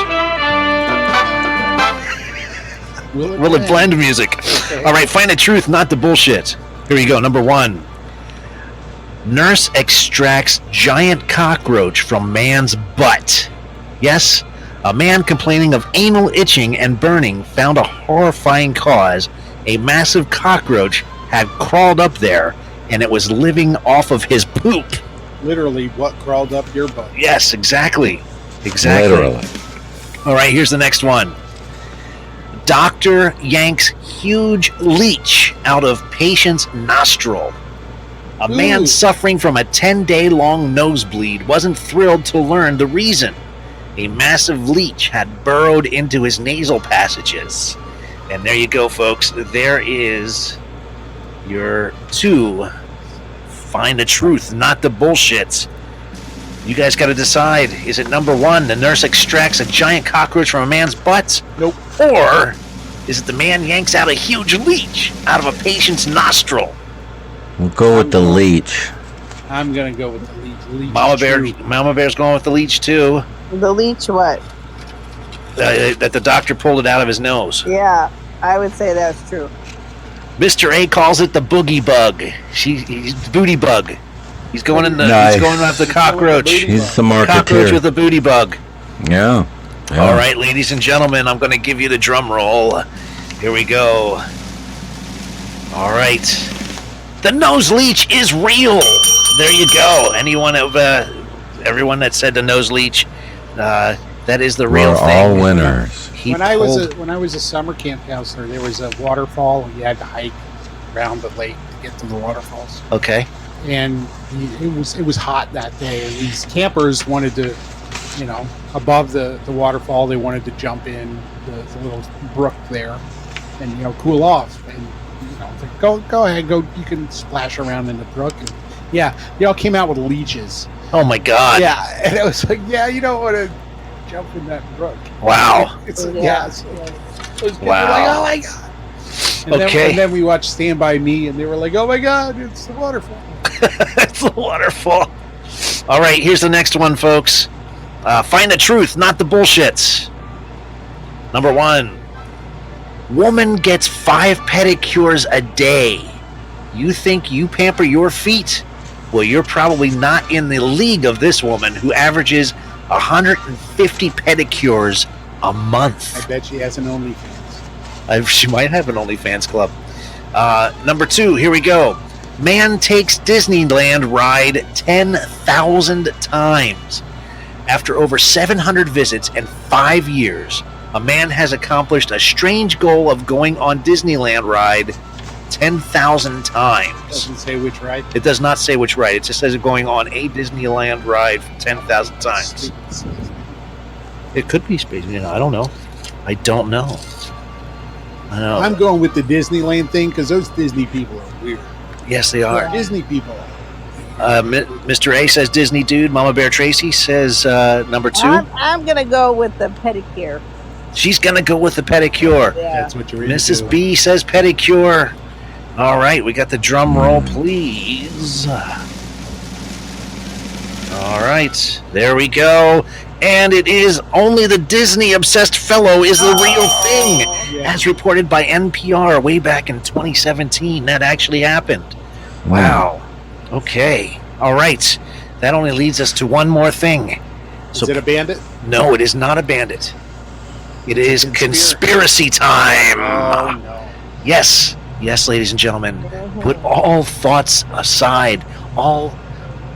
Will it blend music? Okay. All right, find the truth, not the bullshit. Here we go. Number 1. Nurse extracts giant cockroach from man's butt. Yes, a man complaining of anal itching and burning found a horrifying cause. A massive cockroach had crawled up there, and it was living off of his poop. Literally, what crawled up your butt? Yes, exactly. Exactly. Literally. All right, here's the next one. Doctor yanks huge leech out of patient's nostril. A man Ooh. suffering from a 10-day-long nosebleed wasn't thrilled to learn the reason. A massive leech had burrowed into his nasal passages. And there you go, folks. There is your 2. Find the truth, not the bullshit. You guys got to decide. Is it number 1, the nurse extracts a giant cockroach from a man's butt? Nope. Or is it the man yanks out a huge leech out of a patient's nostril? We'll go with the leech. I'm gonna go with the leech. Leech Mama is Bear, true. Mama Bear's going with the leech too. The leech, what? That the doctor pulled it out of his nose. Yeah, I would say that's true. Mr. A calls it the boogie bug. He's booty bug. He's going in the. Nice. He's going after the cockroach. He's the Cockroach marketeer. with the booty bug. Yeah. Yeah. All right, ladies and gentlemen, I'm going to give you the drum roll. Here we go. All right. The nose leech is real. There you go. Everyone that said the nose leech, that is the real We're thing. all winners. He When I pulled- was a summer camp counselor, there was a waterfall. You had to hike around the lake to get to the waterfalls, okay. and it was hot that day. And these campers wanted to, above the waterfall, they wanted to jump in the little brook there, and cool off. And it's like, go ahead, go. You can splash around in the brook. And yeah, they all came out with leeches. Oh my God. Yeah, and it was like, yeah, you don't want to jump in that brook. Wow. It's Yeah. so those kids were Wow. like, oh my god. And Okay. and then we watched Stand By Me, and they were like, oh my god, it's the waterfall. It's the waterfall. All right, here's the next one, folks. Find the truth, not the bullshits. Number 1. Woman gets 5 pedicures a day. You think you pamper your feet? Well, you're probably not in the league of this woman who averages 150 pedicures a month. I bet she has an OnlyFans. She might have an OnlyFans club. Number 2, here we go. Man takes Disneyland ride 10,000 times. After over 700 visits and 5 years, a man has accomplished a strange goal of going on Disneyland ride 10,000 times. Doesn't say which ride. It does not say which ride. It just says going on a Disneyland ride 10,000 times. It could be space. I don't know. I don't know. I know. I'm going with the Disneyland thing because those Disney people are weird. Yes, they are. Disney people. Mr. A says Disney dude. Mama Bear Tracy says number 2. I'm gonna go with the pedicure. She's gonna go with the pedicure. Yeah. That's what you're Mrs. into. B says pedicure. All right, we got the drum roll, please. All right, there we go. And it is only the Disney-obsessed fellow is the real thing, Yeah. as reported by NPR way back in 2017. That actually happened. Wow. Okay. All right. That only leads us to one more thing. Is it a bandit? No, it is not a bandit. It is conspiracy time. Oh, no. Yes. Yes, ladies and gentlemen. Put all thoughts aside. All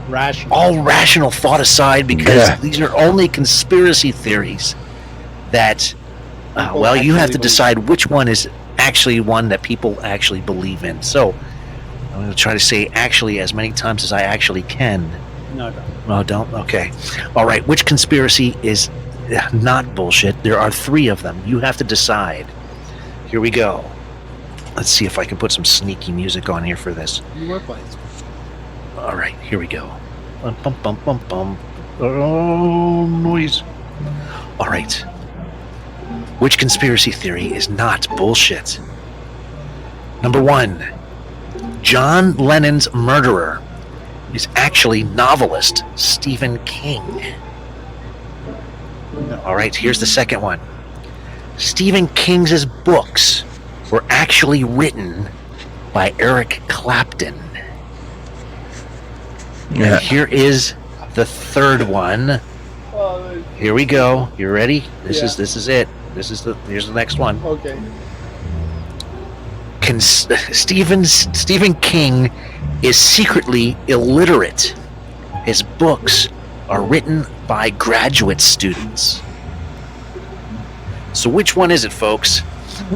rational thought aside, because these are only conspiracy theories that, well, you have to decide which one is actually one that people actually believe in. So I'm going to try to say actually as many times as I actually can. No, don't. Oh, don't? Okay. All right. Which conspiracy is not bullshit? There are 3 of them. You have to decide. Here we go. Let's see if I can put some sneaky music on here for this. You were playing. All right, here we go. Bum, bum, bum, bum, bum. Oh, noise. All right. Which conspiracy theory is not bullshit? Number 1. John Lennon's murderer is actually novelist Stephen King. No. All right, here's the second one. Stephen King's books were actually written by Eric Clapton. Yeah. And here is the third one. Here we go. You ready? This is it. Here's the next one. Okay. Stephen King is secretly illiterate. His books are written by graduate students. So which one is it, folks?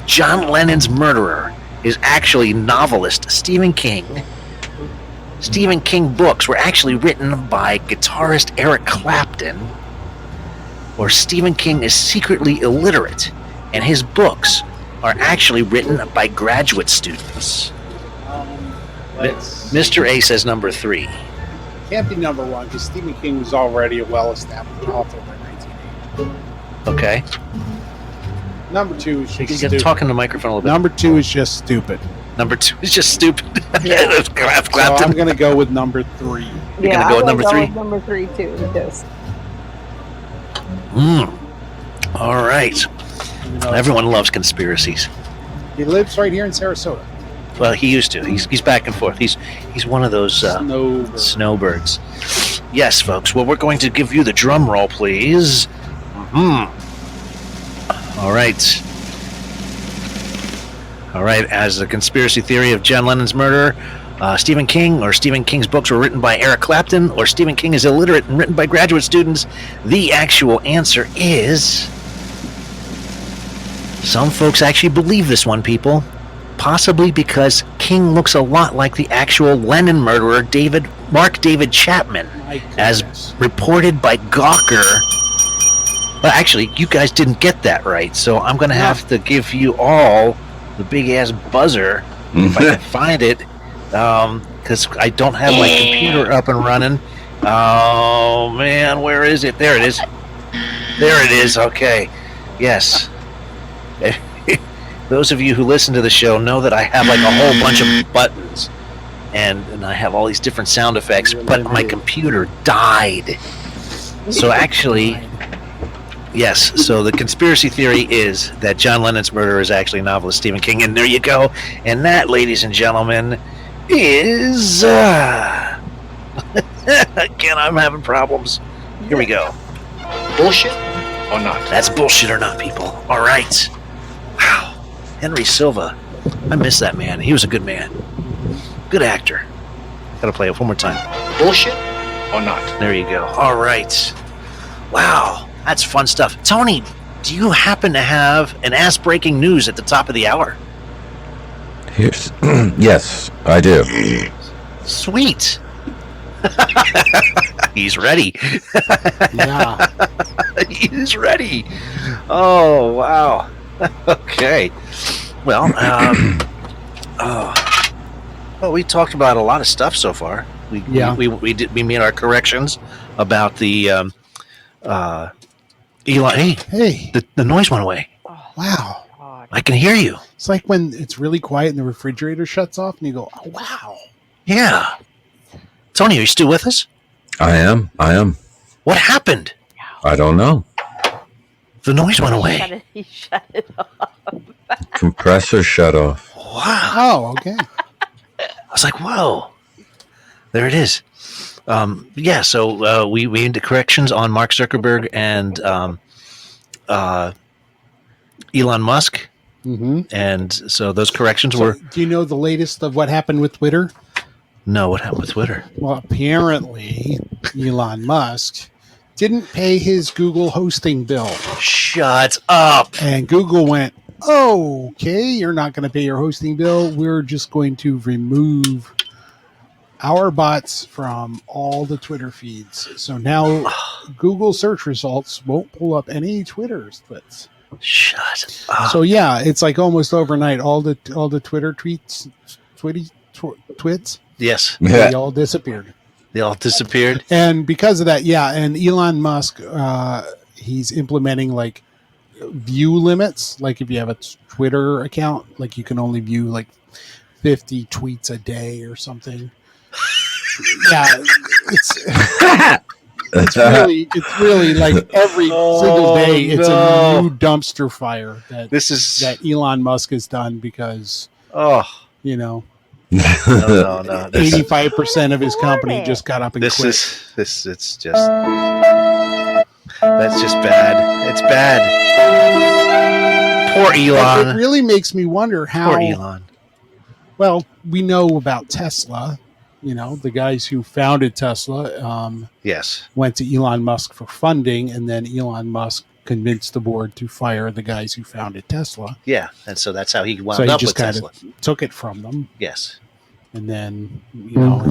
John Lennon's murderer is actually novelist Stephen King. Stephen King books were actually written by guitarist Eric Clapton. Or Stephen King is secretly illiterate, and his books are actually written by graduate students. Mr. A says number 3. Can't be number 1 because Stephen King was already a well-established author by 1980. Okay. Number 2 is You just got to stupid. talk in the microphone a little bit. Number 2 is just stupid. Number 2 is just stupid. So Clapton. I'm going to go with number 3. You're gonna go with number 3? Number 3 too. Because All right. Everyone loves conspiracies. He lives right here in Sarasota. Well, he used to. He's back and forth. He's one of those snowbirds. Yes, folks. Well, we're going to give you the drum roll, please. All right. All right. As the conspiracy theory of John Lennon's murder, Stephen King, or Stephen King's books were written by Eric Clapton, or Stephen King is illiterate and written by graduate students, the actual answer is... Some folks actually believe this one, people. Possibly because King looks a lot like the actual Lennon murderer, Mark David Chapman, as reported by Gawker. Well, actually, you guys didn't get that right, so I'm going to have to give you all the big-ass buzzer, if I can find it, because I don't have my computer up and running. Oh, man, where is it? There it is. There it is, okay. Yes. Those of you who listen to the show know that I have like a whole bunch of buttons and I have all these different sound effects, but my computer died. So actually, yes, so the conspiracy theory is that John Lennon's murderer is actually novelist Stephen King, and there you go. And that, ladies and gentlemen, is Again, I'm having problems. Here we go. Bullshit or not? That's bullshit or not, people. All right. Wow. Henry Silva. I miss that man. He was a good man. Good actor. Gotta play it one more time. Bullshit or not? There you go. All right. Wow. That's fun stuff. Tony, do you happen to have an ass-breaking news at the top of the hour? Here's yes, I do. Sweet. He's ready. Yeah. He's ready. Oh, wow. Okay. Well, well, we talked about a lot of stuff so far. We made our corrections about the Elon. Hey, Hey, the noise went away. wow. I can hear you. It's like when it's really quiet and the refrigerator shuts off and you go, oh, wow. Yeah. Tony, are you still with us? I am. What happened? I don't know. The noise went away. He shut it off. Compressor shut off. Wow. Oh, okay. I was like, whoa. There it is. Yeah, so we made the corrections on Mark Zuckerberg and Elon Musk. Mm-hmm. And so those corrections were... Do you know the latest of what happened with Twitter? No, what happened with Twitter? Well, apparently Elon Musk didn't pay his Google hosting bill. Shut up. And Google went, okay, you're not going to pay your hosting bill. We're just going to remove our bots from all the Twitter feeds. So now Google search results won't pull up any Twitter tweets. Shut up. So yeah, it's like almost overnight. All the Twitter tweets, twits, Yes, they all disappeared. they all disappeared. And because of that, yeah, and Elon Musk, he's implementing like view limits. Like if you have a Twitter account, like you can only view like 50 tweets a day or something. Yeah, it's really like every single day it's a new dumpster fire that Elon Musk has done because Oh, you know no. 85% of his company just got up and quit. It's just that's just bad. It's bad. Poor It Elon. really makes me wonder how. Poor Elon. Well, we know about Tesla. You know, the guys who founded Tesla Yes. went to Elon Musk for funding, and then Elon Musk convinced the board to fire the guys who founded Tesla. Yeah, and so that's how he wound So he up just with kind Tesla. of took it from them, Yes. and then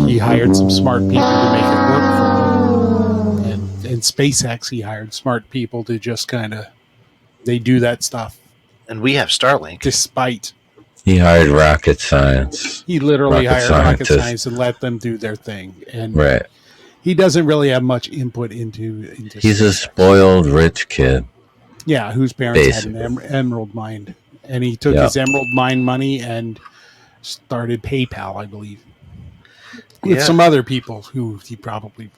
he hired some smart people to make it work for him. And in SpaceX, he hired smart people to just kind of they do that stuff And we have Starlink. despite. He hired rocket science. He literally Rocket hired rocket scientists. science and let them do their thing, and Right. he doesn't really have much input into He's a SpaceX. spoiled rich kid. Yeah, whose parents Basically. had an emerald mine, and he took Yeah. his emerald mine money and started PayPal, I believe, with Yeah. some other people who he probably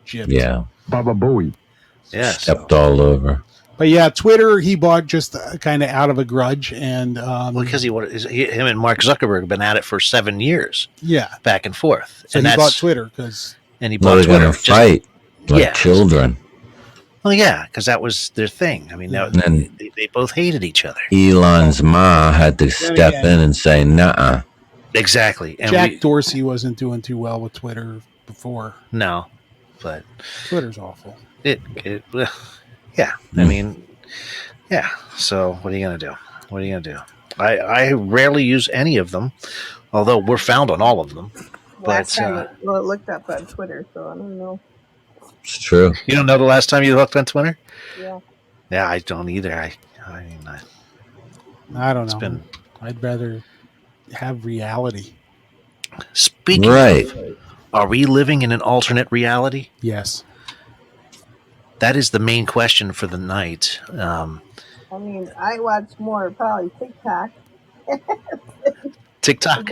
gypped. Yeah. Baba Booey. Yeah. Stepped all over. But yeah, Twitter he bought just kind of out of a grudge, and Well, because him and Mark Zuckerberg have been at it for 7 years, yeah, back and forth. so and he bought Twitter because And he Well, bought they're Twitter. going to fight like yeah. children. Well, yeah, because that was their thing. I mean, Yeah. And they both hated each other. Elon's ma had to step again- in and say, "Nuh-uh." Exactly. And Jack Dorsey wasn't doing too well with Twitter before. no, but Twitter's awful. yeah. I mean, yeah. So what are you gonna do? What are you gonna do? I rarely use any of them, although we're found on all of them. Last But time it looked up on Twitter, so I don't know. It's true. you don't know the last time you looked on Twitter? Yeah. Yeah, I don't either. I mean, I don't it's know. been I'd rather have reality. speaking. Right. Of, are we living in an alternate reality? Yes. That is the main question for the night. I mean, I watch more probably TikTok. TikTok.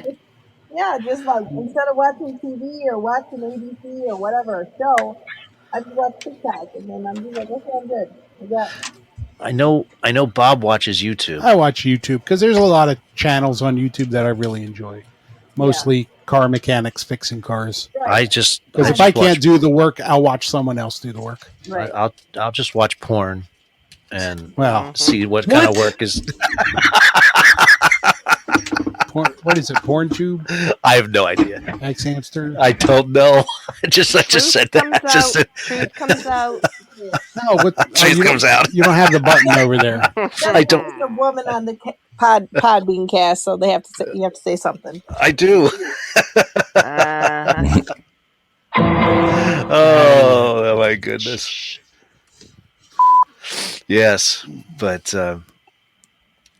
Yeah, just like instead of watching TV or watching ABC or whatever show, I just watch TikTok, and then I'm just like, okay, I'm good. I know Bob watches YouTube. I watch YouTube because there's a lot of channels on YouTube that I really enjoy. Mostly car mechanics fixing cars. I just Because if I can't do the work, I'll watch someone else do the work. Right. I'll just watch porn and Well, see what kind of work is. what is it? Porn tube? I have no idea. X hamster? I don't know. I just said that. Truth comes out. No, what? Truth comes out. You don't have the button over there. I don't. There's a woman on the Podbean cast, so they have to say, you have to say something. I do. Uh, Oh my goodness. Yes, but No,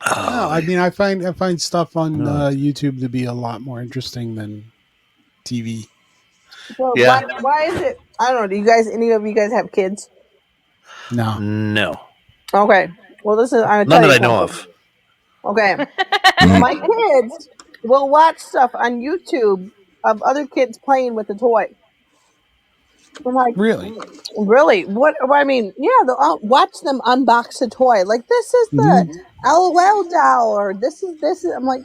I mean, I find stuff on YouTube to be a lot more interesting than TV. Well, Yeah. why is it? I don't know. Do you guys? Any of you guys have kids? No, no, Okay. Well, this is I'm none that I know of. Okay. My kids will watch stuff on YouTube of other kids playing with the toy. I'm like, really. really? What? I mean, yeah, they'll watch them unbox a toy. Like, this is the LOL doll, or this is. I'm like,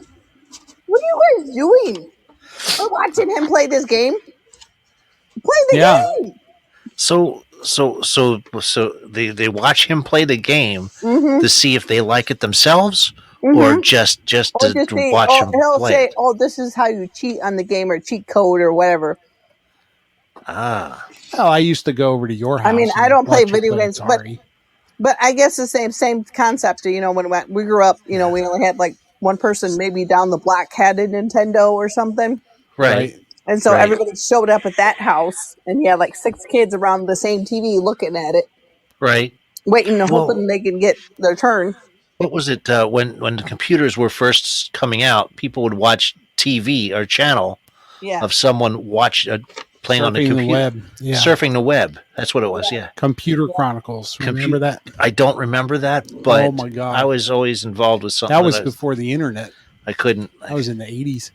what are you guys doing? We're watching him play this game. Play the game. So they watch him play the game to see if they like it themselves, or just to see, watch him he'll play. say, It. "Oh, this is how you cheat on the game, or cheat code, or whatever." Ah, Oh, I used to go over to your house. I mean, I and don't play watch you video games, Atari. but I guess the same concept. You know, when we grew up, you know, we only had like one person maybe down the block had a Nintendo or something, right. and so Right. everybody showed up at that house, and you had like 6 kids around the same TV looking at it, Right. waiting, Well- hoping they can get their turn. What was it when the computers were first coming out? People would watch TV or channel Yeah, of someone playing on the Surfing computer, web. Yeah. surfing the web. That's what it was. Yeah. Computer Chronicles. Remember that? I don't remember that, but Oh my God. I was always involved with something That was before the internet. I couldn't. That was in the 80s.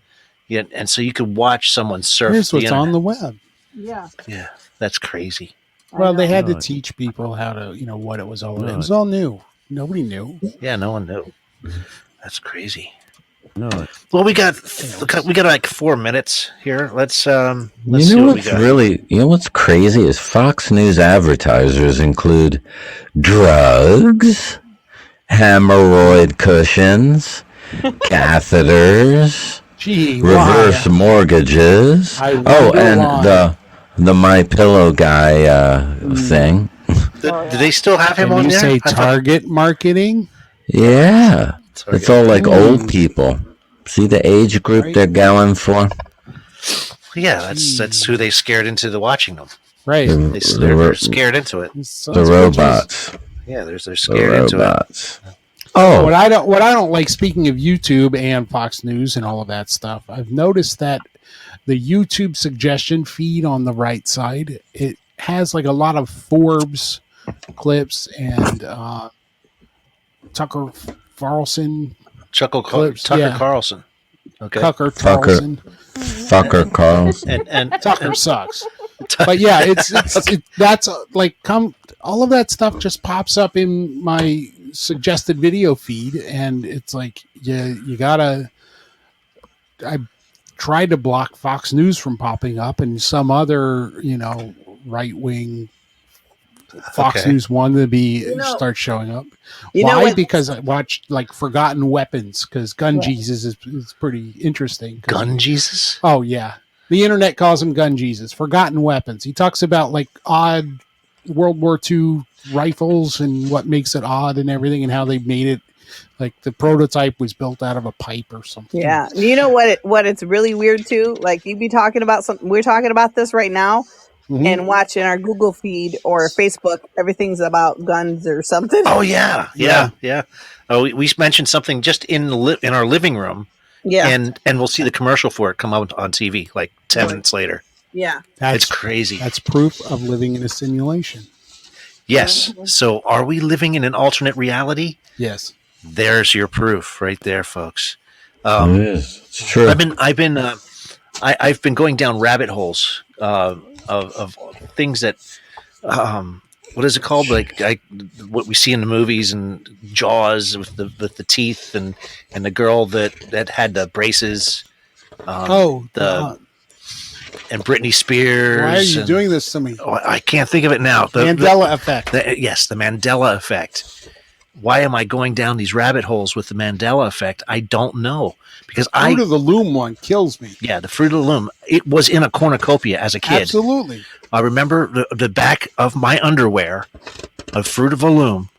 Yeah, and so you could watch someone surf. Here's the what's on internet. the web. yeah. Yeah, that's crazy. Well, they had to No. teach people how to, what it was all about. No. It was all new. Nobody knew. Yeah, no one knew. That's crazy. No. Well, we got like 4 minutes here. Let's see what we got. You know what's crazy is Fox News advertisers include drugs, hemorrhoid cushions, catheters, Gee, reverse why? mortgages. I Oh, wonder and why. the My Pillow guy thing. Do they still have him Can on you there? say I thought- target marketing? Yeah, it's all like old people. See the age group Right. they're going for. Yeah, that's who they scared into the watching them. Right. They're scared into it. The robots. Yeah, they're The scared into it. robots. What I don't like, speaking of YouTube and Fox News and all of that stuff, I've noticed that the YouTube suggestion feed on the right side, it has like a lot of Forbes clips and Tucker Carlson, Tucker yeah. Carlson. Okay. Tucker Carlson. Fucker Carlson. And Tucker sucks. But yeah, that's all of that stuff just pops up in my suggested video feed, and it's like you gotta. I tried to block Fox News from popping up, and some other right wing Fox Okay. News one to be You know- start showing up. You know Why? what? Because I watched like Forgotten Weapons, because Gun Jesus is pretty interesting. 'Cause Gun Jesus. Oh yeah, the internet calls him Gun Jesus. Forgotten Weapons. He talks about like odd World War II rifles and what makes it odd and everything, and how they made it. Like the prototype was built out of a pipe or something. Yeah, you know what it's really weird too. Like you'd be talking about something. We're talking about this right now, Mhm. and watching our Google feed or Facebook, everything's about guns or something. Oh yeah. Oh, we mentioned something just in our living room, Yeah, and we'll see the commercial for it come out on TV like 10 minutes later. yeah. It's crazy. That's proof of living in a simulation. Yes. So, are we living in an alternate reality? Yes. There's your proof right there, folks. It is. It's true. I've been going down rabbit holes of things that what is it called? What we see in the movies and Jaws with the teeth and the girl that had the braces And Britney Spears. Why are you doing this to me? I can't think of it now. Mandela effect. Yes, the Mandela effect. Why am I going down these rabbit holes with the Mandela effect? I don't know. Because Fruit of the Loom one kills me. Yeah, the Fruit of the Loom. It was in a cornucopia as a kid. Absolutely. I remember the back of my underwear of Fruit of the Loom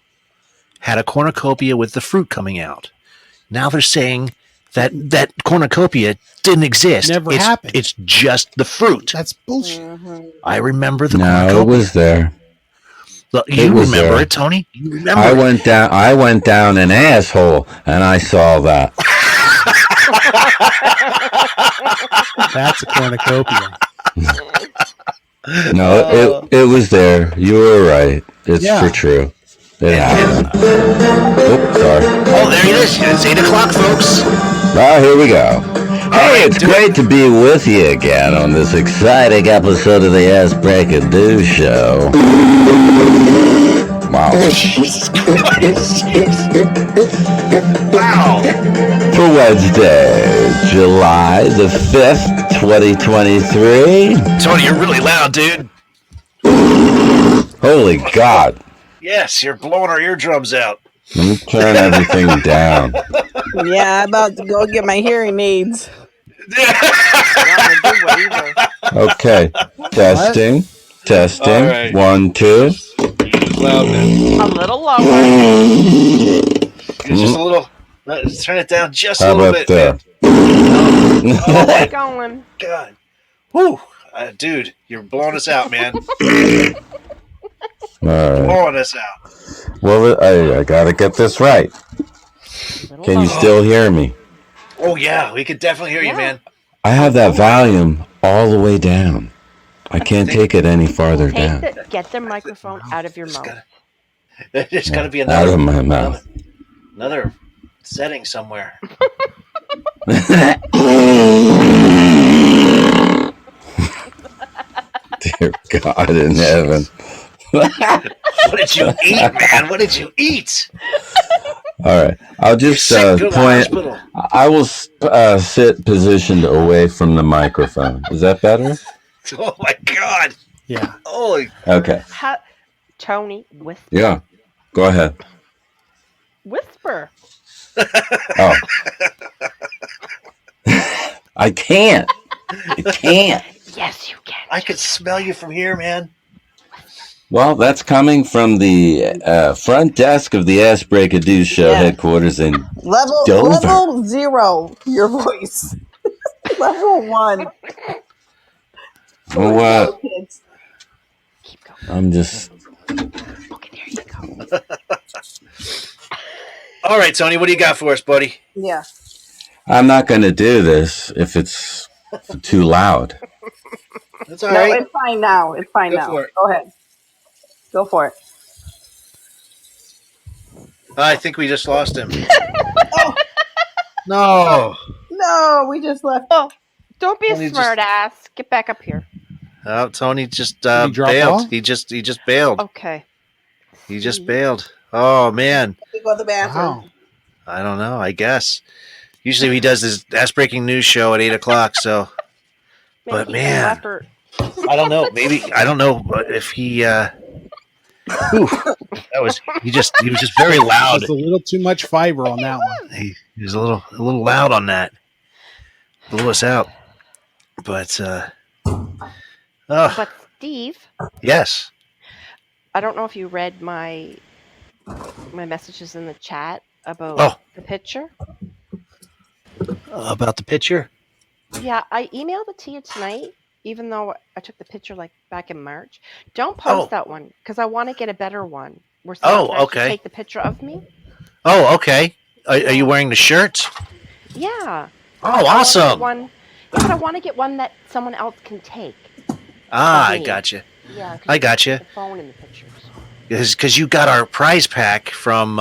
had a cornucopia with the fruit coming out. Now they're saying that cornucopia didn't exist. Never happened. It's just the fruit. That's bullshit. Mm-hmm. I remember the No, cornucopia. it was there. Look, It you was remember there. it, Tony? You remember I it. went down an asshole and I saw that. That's a cornucopia. No, it was there. You were right. It's for true. It happened. Oops, sorry. Oh, there it is. It's 8 o'clock, folks. Well, here we go. Hey, it's great to be with you again on this exciting episode of the Ass Break and Do Show. Wow. Wow. For Wednesday, July the 5th, 2023. Tony, you're really loud, dude. Holy God. Yes, you're blowing our eardrums out. Let me turn everything down. Yeah, I'm about to go get my hearing aids. Okay. Testing. All right. 1, 2. Loud, man. A little lower. Just a little. Turn it down just a How little about bit, there? man. Oh my Going. God. Whew. Dude, you're blowing us out, man. All right. Blowing us out. Well, I gotta get this right. Can you still hear me? Oh, yeah. We could definitely hear you, man. I have that volume all the way down. I can't take it any farther down. Get the microphone out of your mouth. There's got to be Out of my mouth. another setting somewhere. Dear God in heaven. What did you eat, man? What did you eat? All right. I'll just Sick, go to the point. hospital. I will sit positioned away from the microphone. Is that better? Oh, my God. Yeah. Holy. Okay. Tony, whisper. Yeah. Go ahead. Whisper. Oh. I can't. I can't. Yes, you can. I could smell you from here, man. Well, that's coming from the front desk of the Ass Break a Do Show Yeah. headquarters in Level Dover. level 0, your voice. Level 1. Well, what? Kids. Keep going. I'm just. Okay, there you go. All right, Tony, what do you got for us, buddy? Yeah. I'm not going to do this if it's too loud. That's all No, right. it's fine now. It's fine Go now. for it. Go ahead. Go for it. I think we just lost him. No. No, we just left. Oh, don't be Tony a just- smart ass. Get back up here. Oh, Tony just Did he drop bailed. off? He just bailed. Okay. He just bailed. Oh man. We go to the bathroom. Wow. I don't know. I guess. Usually he does his ass breaking news show at 8 o'clock. So Maybe But, he man. left her- I don't know. Maybe I don't know if he. That was he was just very loud. Just a little too much fiber on that one. He was a little loud on that. Blew us out. But But Steve, yes. I don't know if you read my messages in the chat about Oh. the picture. About the picture. Yeah, I emailed it to you tonight, even though I took the picture like back in March. Don't post Oh. that one because I want to get a better one. Where Oh, someone can actually okay. take the picture of me. Oh, okay. Are you wearing the shirt? Yeah. Oh, I wanna get awesome. one, yeah, but I want to get one that someone else can take. I me. gotcha. Yeah, 'cause I you can gotcha. put the phone in the pictures. Because you got our prize pack from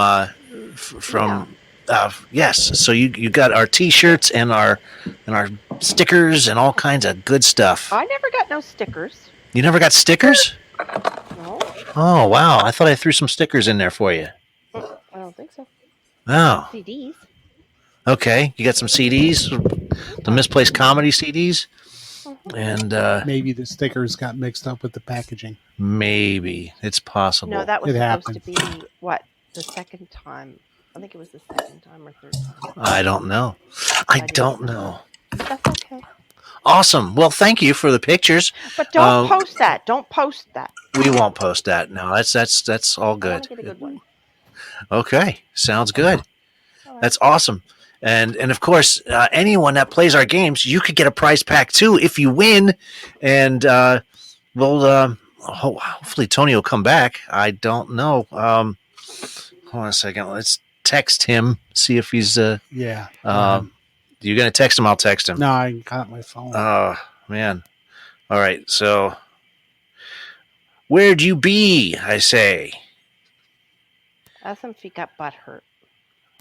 yes. So you got our T-shirts and our stickers and all kinds of good stuff. I never got no stickers. You never got stickers? No, Oh wow! I thought I threw some stickers in there for you. I don't think so. Oh, CDs. okay. You got some CDs. the misplaced comedy CDs, and Maybe the stickers got mixed up with the packaging. maybe it's possible. No, that was It supposed to happened. be what the second time. I think it was the second time or third time. I don't know. I don't know. That's okay. Awesome. Well, thank you for the pictures. But don't post that. Don't post that. We won't post that. No, that's all I want good. to get a good one. Okay, sounds good. All right. That's awesome. And of course, anyone that plays our games, you could get a prize pack too if you win. And we'll hopefully Tony will come back. I don't know. Hold on a second. Let's text him. See if he's. Yeah. You're gonna text him. I'll text him. No, I got my phone. Oh man. All right. So, where'd you be? I say. Ask him if he got butt hurt.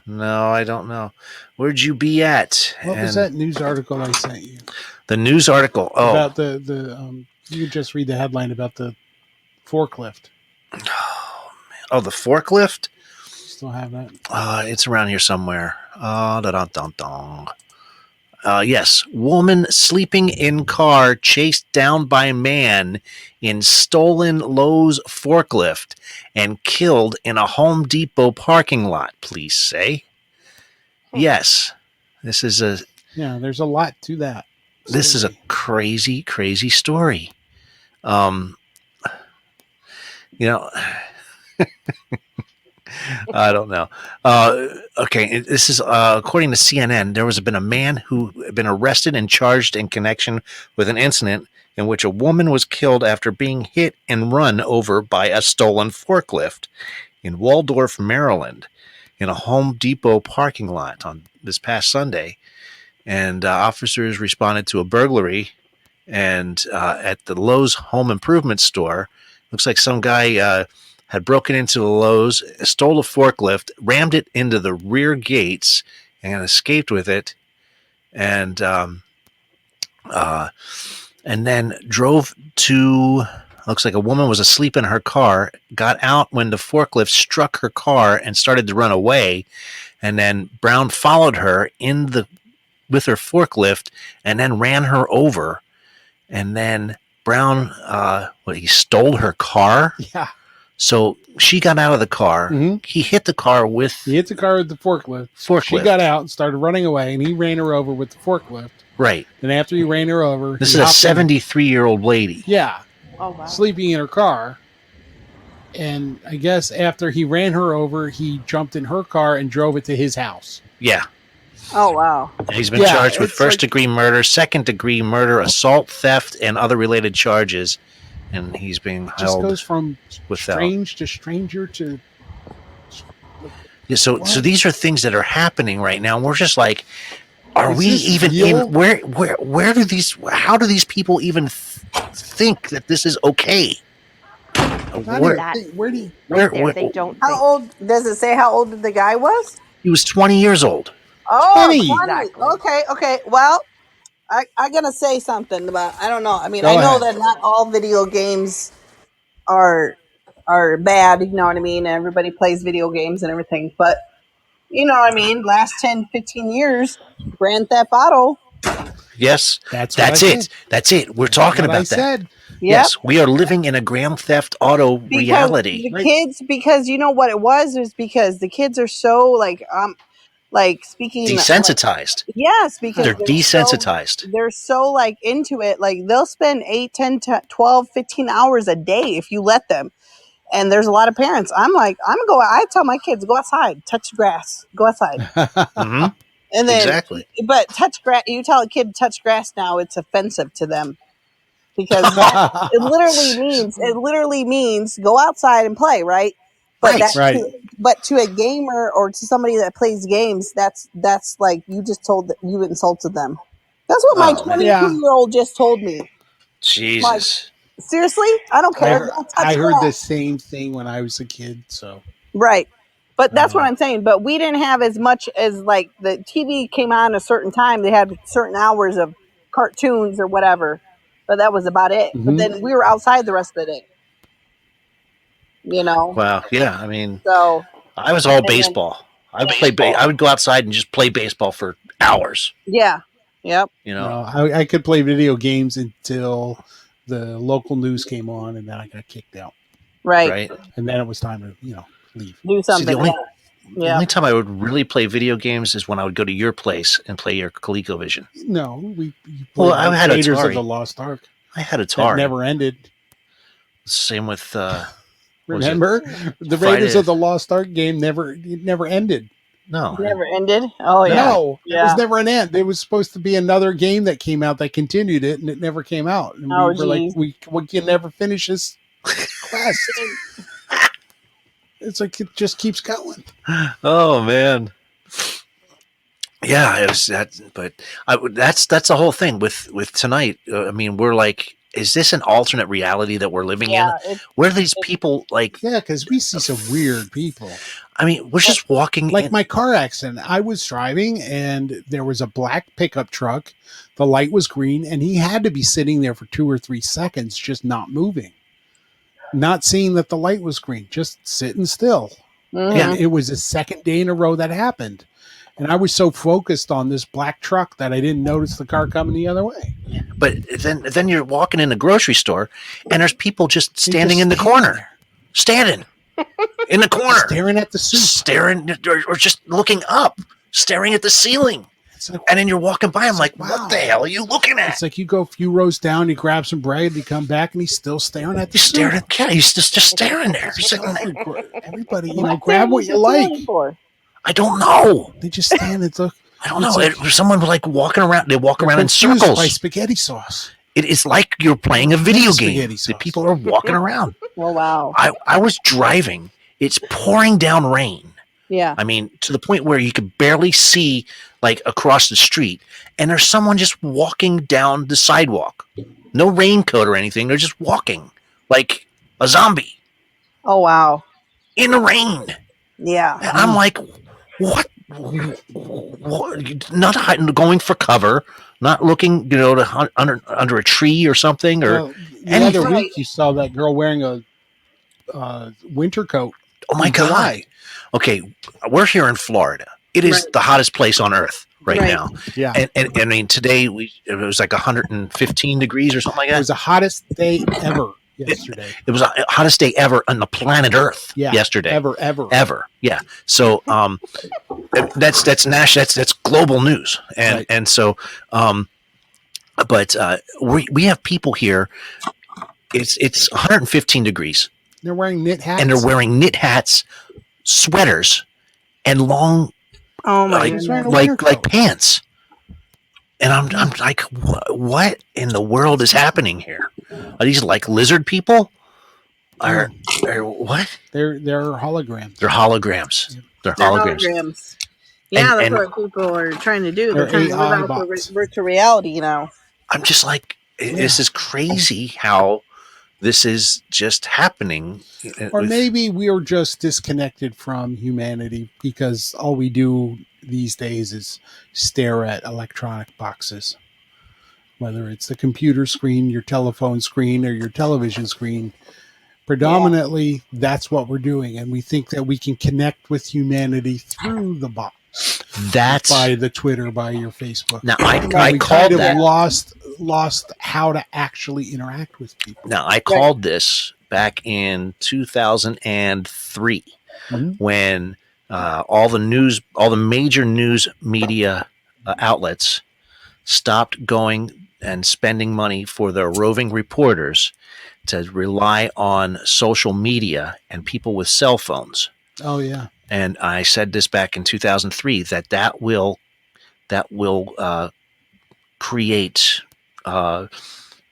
No, I don't know. Where'd you be at? What was that news article I sent you The news article. Oh, about the you just read the headline about the forklift. oh, the forklift. Still have that? It's around here somewhere. Yes, woman sleeping in car chased down by man in stolen Lowe's forklift and killed in a Home Depot parking lot. Police say. Yes, this is a There's a lot to that. this is a crazy, crazy story. You know. I don't know. Okay, this is according to CNN. There was been a man who had been arrested and charged in connection with an incident in which a woman was killed after being hit and run over by a stolen forklift in Waldorf, Maryland, in a Home Depot parking lot on this past Sunday. And officers responded to a burglary and at the Lowe's home improvement store. Looks like some guy had broken into the Lowe's, stole a forklift, rammed it into the rear gates, and escaped with it, and then drove to. Looks like a woman was asleep in her car, got out when the forklift struck her car and started to run away, and then Brown followed her with her forklift and then ran her over, and then Brown, he stole her car. Yeah. So she got out of the car. Mm-hmm. He hit the car with He hit the car with the forklift. She got out and started running away, and he ran her over with the forklift. Right. And after he ran her over, This is a 73-year-old lady. Yeah. Oh wow. Sleeping in her car. And I guess after he ran her over, he jumped in her car and drove it to his house. Yeah. Oh wow. He's been charged with first-degree murder, second-degree murder, assault, theft, and other related charges. And he's being held. Just goes from without. strange to stranger to. Yeah, so these are things that are happening right now. We're just like, are Is we this even real? in? Where do these? How do these people even think that this is okay? Where They don't. How old does it say? How old the guy was? he was 20 years old. Oh, 20. 20. Exactly. Okay. Well, I'm gonna say something about. I don't know. I mean, Go I know ahead. that not all video games are bad. You know what I mean? Everybody plays video games and everything, but you know what I mean. Last 10, 15 years, Grand Theft Auto. Yes, That's it. That's it. We're talking what I about that. said. Yep. Yes, we are living in a Grand Theft Auto reality. The kids, because you know what it was because the kids are so speaking Desensitized. yes, because They're desensitized. They're so like into it. Like they'll spend 8, 10, 12, 15 hours a day if you let them. And there's a lot of parents. I'm like, I tell my kids, go outside, touch grass, go outside. hmm And then, Exactly. But touch grass, you tell a kid to touch grass now, it's offensive to them. Because it literally means go outside and play, right? But Right. Right. But to a gamer or to somebody that plays games, that's like you just told that you insulted them. That's what my Oh, man. 22-year-old just told me. Jesus. Seriously, I don't care. Don't touch I heard grass. the same thing when I was a kid. So Right. But that's what I'm saying. But we didn't have as much as like the TV came on a certain time. They had certain hours of cartoons or whatever. But that was about it. But Mhm. then we were outside the rest of the day. You know? Wow. Yeah. I mean, So, I was all baseball. I would go outside and just play baseball for hours. yeah. Yep. You know, No, I could play video games until the local news came on, and then I got kicked out. Right. right? And then it was time to, leave. Do See, something. the only time I would really play video games is when I would go to your place and play your ColecoVision. No, we Well, played I had Raiders Atari. of the Lost Ark. I had That Atari. never ended. Same with was it Remember, the Friday- Raiders of the Lost Ark game never ended. no. Never ended. Oh yeah. No, it Yeah. was never an end. There was supposed to be another game that came out that continued it, and it never came out. And Oh, we were like, geez. we can never finish this quest. It's like it just keeps going. Oh man. Yeah, it was that, but that's the whole thing with tonight. I mean, we're like, is this an alternate reality that we're living Yeah. in? Where are these people like? Yeah, because we see some weird people. I mean, we're just walking. Like in- my car accident, I was driving and there was a black pickup truck. The light was green, and he had to be sitting there for 2 or 3 seconds, just not moving, not seeing that the light was green, just sitting still. Mhm. Yeah. And it was the second day in a row that happened. And I was so focused on this black truck that I didn't notice the car coming the other way. But then you're walking in a grocery store, and there's people just They standing just in the stand corner, there, standing in the corner, staring at the soup. staring or just looking up, staring at the ceiling. It's like, And then you're walking by. I'm like, Wow. what the hell are you looking at? it's like you go a few rows down, you grab some bread, you come back, and he's still staring at the He's staring soup. at yeah, he's just staring there. He's like, Everybody, What grab what thing you is like. it for? I don't know. They just stand and look. I don't know. It's like- Someone like walking around. They walk around in Confused circles. by spaghetti sauce. It is like you're playing a video Spaghetti game. The sauce. people are walking around. Oh wow. I was driving. It's pouring down rain. Yeah. I mean, to the point where you could barely see like across the street, and there's someone just walking down the sidewalk. No raincoat or anything. They're just walking like a zombie Oh wow. in the rain. Yeah. And I'm like, what? What? Not hiding, going for cover, not looking, under a tree or something, or Well, the other anything. week, you saw that girl wearing a winter coat. oh my in god. July. Okay, we're here in Florida. It is Right. the hottest place on earth right Right. now. Yeah, And I mean, today it was like 115 degrees or something like it that. was the hottest day ever yesterday. It was the hottest day ever on the planet Earth Yeah, yesterday. ever. Yeah. So that's national. That's global news, and Right. and so but we have people here. It's 115 degrees, They're wearing knit hats, and they're wearing knit hats, sweaters, and long Oh my like goodness. wearing a winter like coat. pants. And I'm like, what in the world is happening here? Are these like lizard people? Or what? They're holograms. They're holograms. They're They're holograms. holograms. Yeah, And- that's what people are trying to do. They're They're trying to AI live out bots. the virtual reality, you know. I'm just like, this is crazy how this is just happening. Or with- maybe we are just disconnected from humanity because all we do these days is stare at electronic boxes. Whether it's the computer screen, your telephone screen, or your television screen, predominantly that's what we're doing. And we think that we can connect with humanity through the box, that's by the Twitter, by your Facebook. now And I we called kind of that. lost how to actually interact with people. Now I called this back in 2003 Mhm. when all the major news media outlets stopped going and spending money for their roving reporters to rely on social media and people with cell phones. Oh yeah. And I said this back in 2003 that will create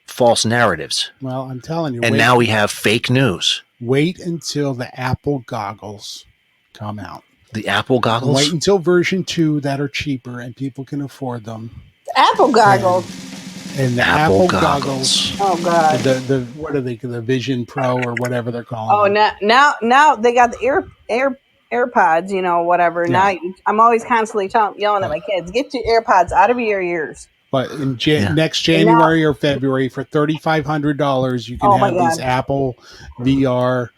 false narratives. Well, I'm telling you. And now we have fake news. Wait until the Apple goggles come out. The Apple goggles. Wait until version 2 that are cheaper and people can afford them. Apple goggles. And the Apple Apple, goggles. Oh god. The what are they? The Vision Pro or whatever they're calling. Oh, them. now they got the AirPods, you know, whatever. Yeah. Now I'm always constantly yelling at my kids, get your AirPods out of your ears. But in Yeah. next January or February for $3,500, you can Oh my have these God. Apple VR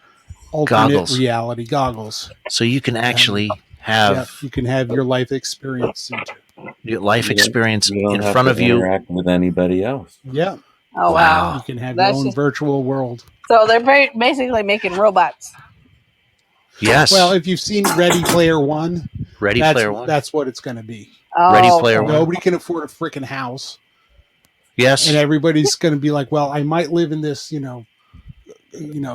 alternate Goggles. reality goggles. So you can actually Yeah, have you can have your life experience into. You get life experience You don't in have front to of you. interact with anybody else. Yeah, Oh Wow. wow. you can have That's your own just- virtual world. So they're basically making robots. Yes. Well, if you've seen Ready Player One, Ready that's, Player One. that's what it's going to be. Oh, Ready Player One. Nobody can afford a freaking house, Yes. and everybody's going to be like, "Well, I might live in this,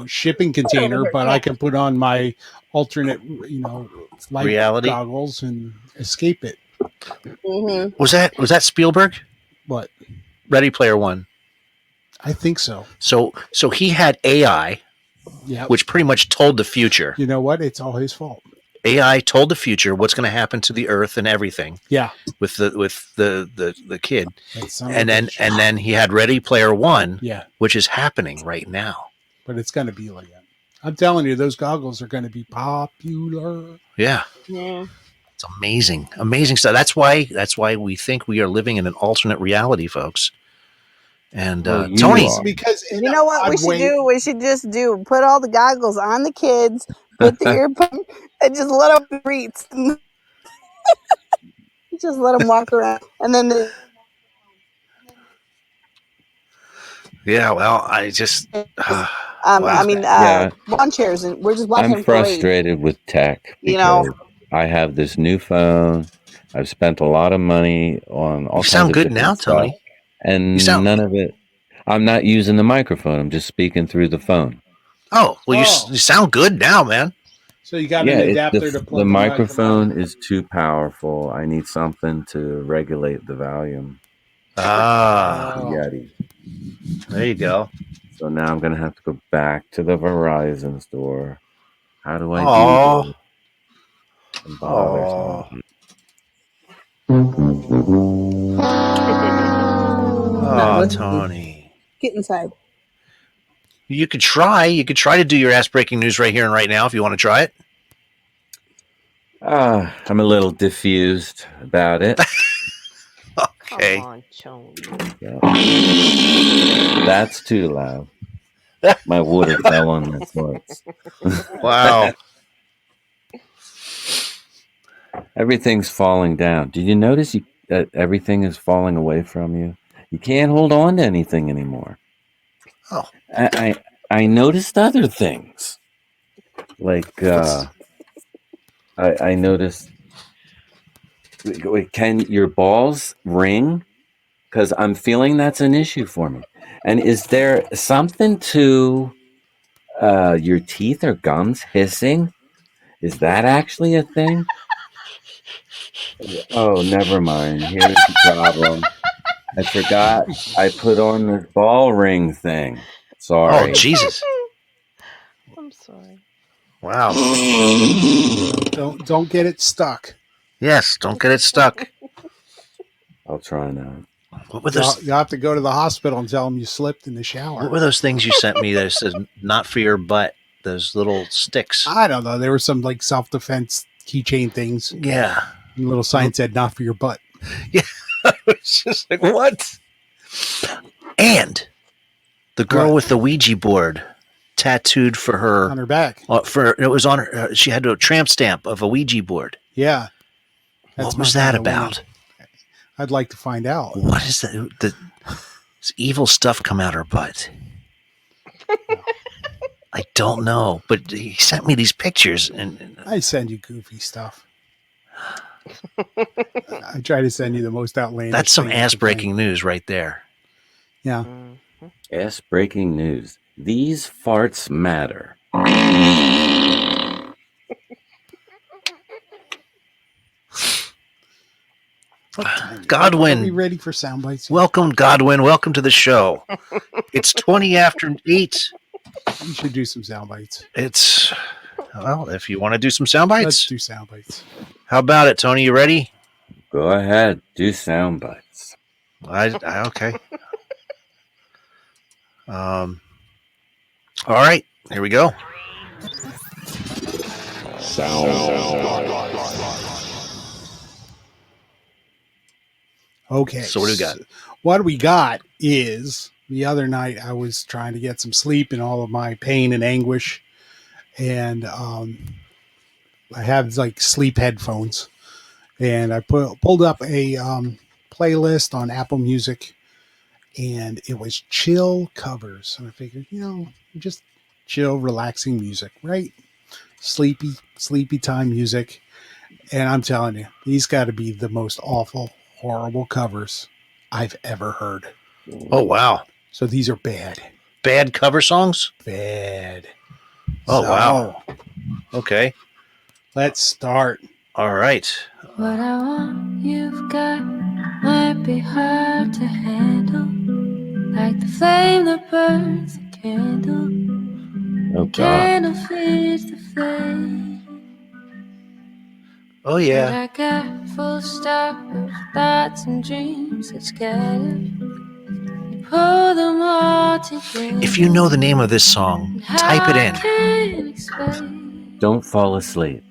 shipping container, but I can put on my alternate, light Reality. goggles and escape it." Mm-hmm. Was that Spielberg? But Ready Player One. I think so. So he had AI, Yeah. which pretty much told the future. You know what? It's all his fault. AI told the future what's going to happen to the Earth and everything Yeah. with the kid, That son of and a then bitch. and then he had Ready Player One, Yeah, which is happening right now. but it's going to be like that. I'm telling you, those goggles are going to be popular. Yeah, Yeah. it's amazing, amazing stuff. That's why we think we are living in an alternate reality, folks. And Well, you Tony, are. Because You know what we should do? We should just put all the goggles on the kids, put the earphone, and just let them breathe. Just let them walk around, and then yeah, well, I just wow. lawn chairs, and we're just watching. I'm frustrated with tech You know. because I have this new phone. I've spent a lot of money on all You kinds sound of good different now, stuff, Tony. and You sound- none of it. I'm not using the microphone. I'm just speaking through the phone. Oh, well, Oh. you sound good now, man. So you got Yeah, an adapter to plug the microphone is too powerful. I need something to regulate the volume. Ah, Oh. Yeti. there you go. So now I'm gonna have to go back to the Verizon store. How do I Aw. do this? And bother Aw. Not Oh, listening. Tony. Get inside. You could try. You could try to do your ass breaking news right here and right now if you want to try it. I'm a little diffused about it. Okay. Come on, Tony. Yeah. That's too loud. My water fell on my shorts. Wow. Everything's falling down. Did you notice that everything is falling away from you? You can't hold on to anything anymore. Oh. I noticed other things. Like I noticed. Wait, can your balls ring? Because I'm feeling that's an issue for me. And is there something to your teeth or gums hissing? Is that actually a thing? Oh, never mind. Here's the problem. I forgot I put on the ball ring thing. Sorry. Oh, Jesus. I'm sorry. Wow. Don't get it stuck. Yes, don't get it stuck. I'll try now. What were those? You'll have to go to the hospital and tell them you slipped in the What shower. were those things you sent me that says "not for your butt"? Those little sticks. I don't know. There were some like self-defense keychain things. Yeah. And a little sign said "not for your butt." It's just like what? And the girl What? with the Ouija board tattooed for her. On her back. It was on her. She had a tramp stamp of a Ouija board. Yeah. What my was that kind of about? weed. I'd like to find out. What is that? This evil stuff come out her butt. I don't know, but he sent me these pictures, and I send you goofy stuff. I try to send you the most outlandish. that's some things I can ass-breaking news right there. find. Yeah. Mhm. Yes, breaking news. These farts matter. Are we Godwin, ready for sound bites? welcome, Godwin. Welcome to the show. It's 20 after 8. We should do some sound bites. It's, well, if you want to do some sound Let's bites, do sound bites. how about it, Tony? You ready? Go ahead, do sound bites. Okay. All right, here we go. Okay. So what do we got? What we got is the other night I was trying to get some sleep in all of my pain and anguish, and I have like sleep headphones, And I pulled up a playlist on Apple Music, and it was chill covers. And I figured, just chill, relaxing music, right? Sleepy time music. And I'm telling you, these got to be the most awful, horrible covers I've ever heard. Oh, wow. So these are bad. Bad cover songs? Bad. Oh, wow. Okay. Let's start. All right. What I want you've got might be hard to handle, like the flame that burns the candle. Oh, God. Candle feeds the flame. Oh, yeah. I got full stop of thoughts and dreams that scatter. You pull them all together. If you know the name of this song, type it in. Can't explain. Don't fall asleep.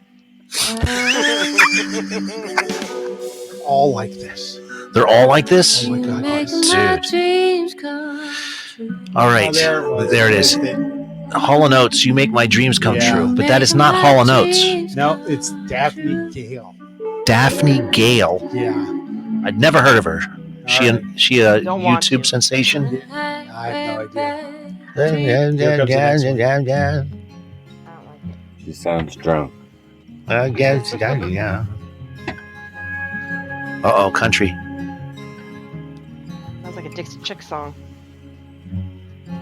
All like this. They're all like this? Oh, my God. Making Yes. my Dude. dreams come true. All right. Oh, There it is. Hall & Oates, You Make My Dreams Come Yeah. True. But that is not Hall & Oates. No, it's Daphne Gale. Daphne Gale. Yeah. I'd never heard of her. She All she a Don't want YouTube to. sensation? I have no idea. Uh Here comes the next one. She sounds drunk. Uh-oh, country. Sounds like a Dixie Chick song.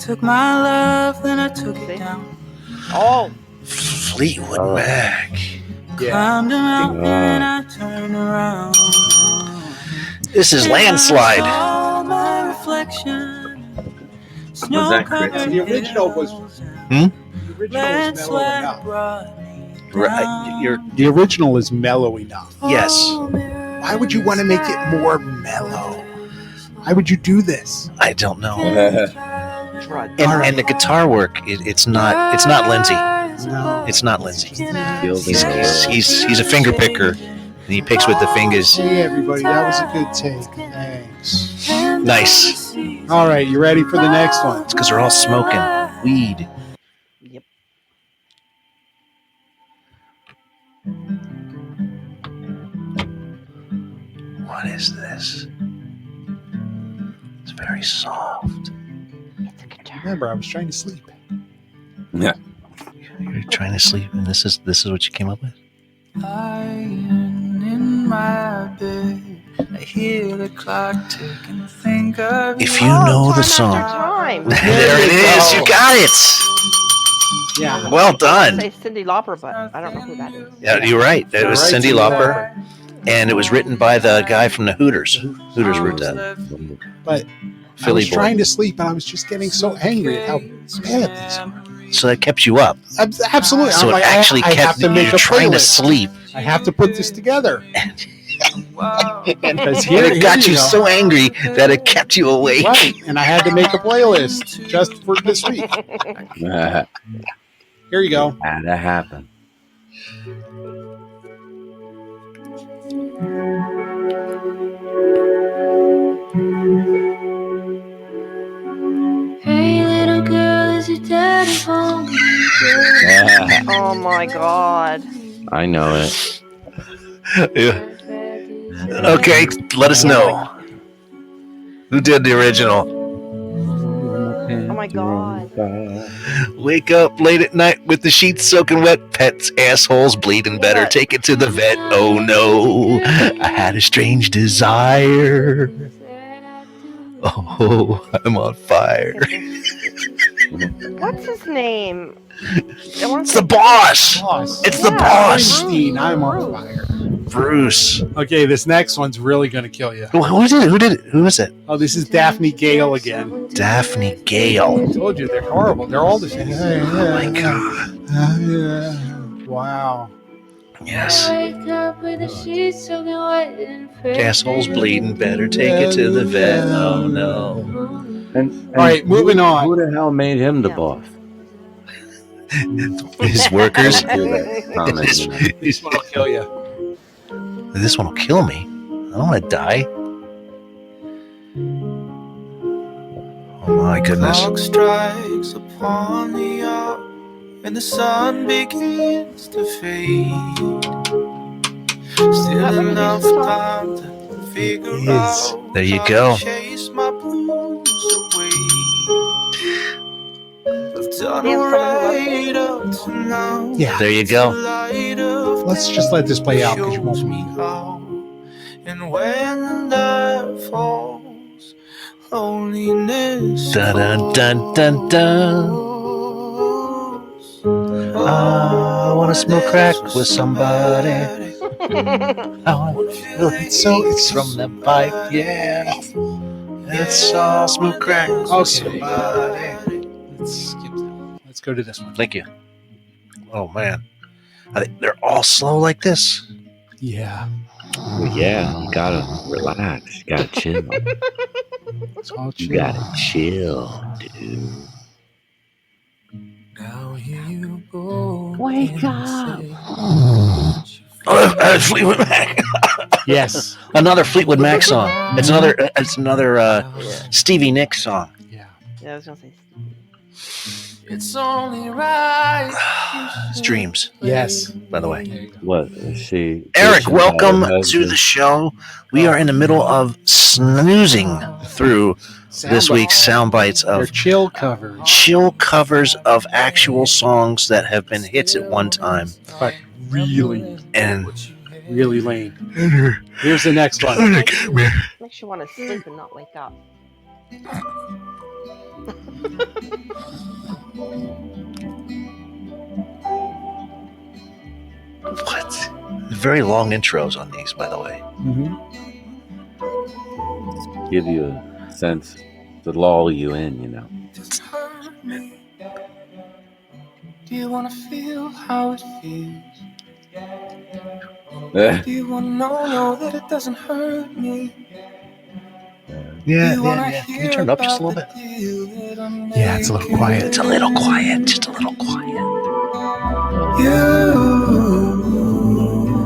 Took my love, then I took See? it down. Oh, Fleetwood Oh. Mac. Yeah. Climbed a mountain, Yeah. I turned around. This is I Landslide. saw my reflection. Was that Chris? The original was- The original is mellow Landslide enough. brought me Right, down. you're The original is mellow enough. yes. Why would you want to make it more mellow? Why would you do this? I don't know. drug. And the guitar work, it's not Lindsay. No. It's not Lindsay. Feels He's like- he's a finger picker, and he picks with the fingers. Hey, everybody, that was a good take. Thanks. Nice. All right, you ready for the next one? It's because they're all smoking weed. Yep. What is this? It's very soft. It's a guitar. Remember, I was trying to sleep. Yeah. You're trying to sleep, and this is what you came up with. Lying in my bed, I hear the clock ticking. Think of If you you Oh, know the Time song, After Time. there it is. You got it. Yeah. Well I done. say Cyndi Lauper, but I don't know who that is. Yeah, you're right. It was Right, Cyndi Cyndi Lauper, and it was written by the guy from the Hooters. Hooters wrote that. But I Philly was boy. trying to sleep, and I was just getting so angry at how bad these are. So that kept you up. Absolutely. So I'm it like, actually I have kept to make you a trying to playlist. sleep, I have to put this together. Because and here it got you go. so angry that it kept you awake. Right, and I had to make a playlist just for this week. Had Here you go. to happen. Hey little girl, is your daddy home? Oh my god. I know it. Yeah. Okay, let us know. Who did the original? Oh my god. Wake up late at night with the sheets soaking wet, pets, assholes bleeding better. What? Take it to the vet. Oh no, I had a strange desire. Oh, I'm on fire. What's his name? I want It's the boss. Boss. It's the Yeah, boss. Springsteen, I'm on fire. Bruce. Okay, this next one's really going to kill you. Who did it? Who did it? Who was it? Oh, this is Daphne Gale again. Daphne Gale. I told you, they're horrible. They're all the same. Oh my god. Wow. Yes. Wake up with the sheets soaking wet and fresh. Assholes bleeding better. Take it to the vet. Oh no. And All right, moving on. Who the hell made him the Yeah. boss? His workers. Do that comment. This one will kill you. This one will kill me. I don't want to die. Oh my goodness. Clock strikes upon the hour, and the sun begins to fade. Still enough time to figure out. There you how go. to chase my blues away. I've done Damn, someone who loves right up to now. Yeah. There you go. Let's just let this play out because you won't be. And when the night falls, loneliness Dun dun dun dun. I wanna smoke crack with somebody. I wanna feel it so it's from the pipe, yeah. It's all smoke crack with somebody. Let's skip that one. Let's go to this one. Thank you. Oh man, they're all slow like this. Yeah. Well, yeah, you gotta relax. You gotta chill. It's all You chill. gotta chill, dude. Now here you go. Wake up. Fleetwood Mac. Yes. Another Fleetwood Mac song. It's another Stevie Nicks song. Yeah. Yeah, I was gonna say. It's only right. It's Dreams, Yes. by the way. There you go. What is she? Eric, she welcome had a to the husband? show. We are in the middle of snoozing through this week's sound bites They're of chill covers, chill covers of actual songs that have been hits at one time. but really, And really lame. Here's the next one. Makes you want to sleep and not wake up. what? Very long intros on these, by the way. Mhm. Give you a sense to lull you in, you know. Doesn't hurt me. Do you wanna feel how it feels? Do you wanna know that it doesn't hurt me? Yeah, Do you wanna Can you hear turn it up just a little about bit? the deal that I'm Yeah, it's a little quiet. It's a little quiet, just a little quiet. You,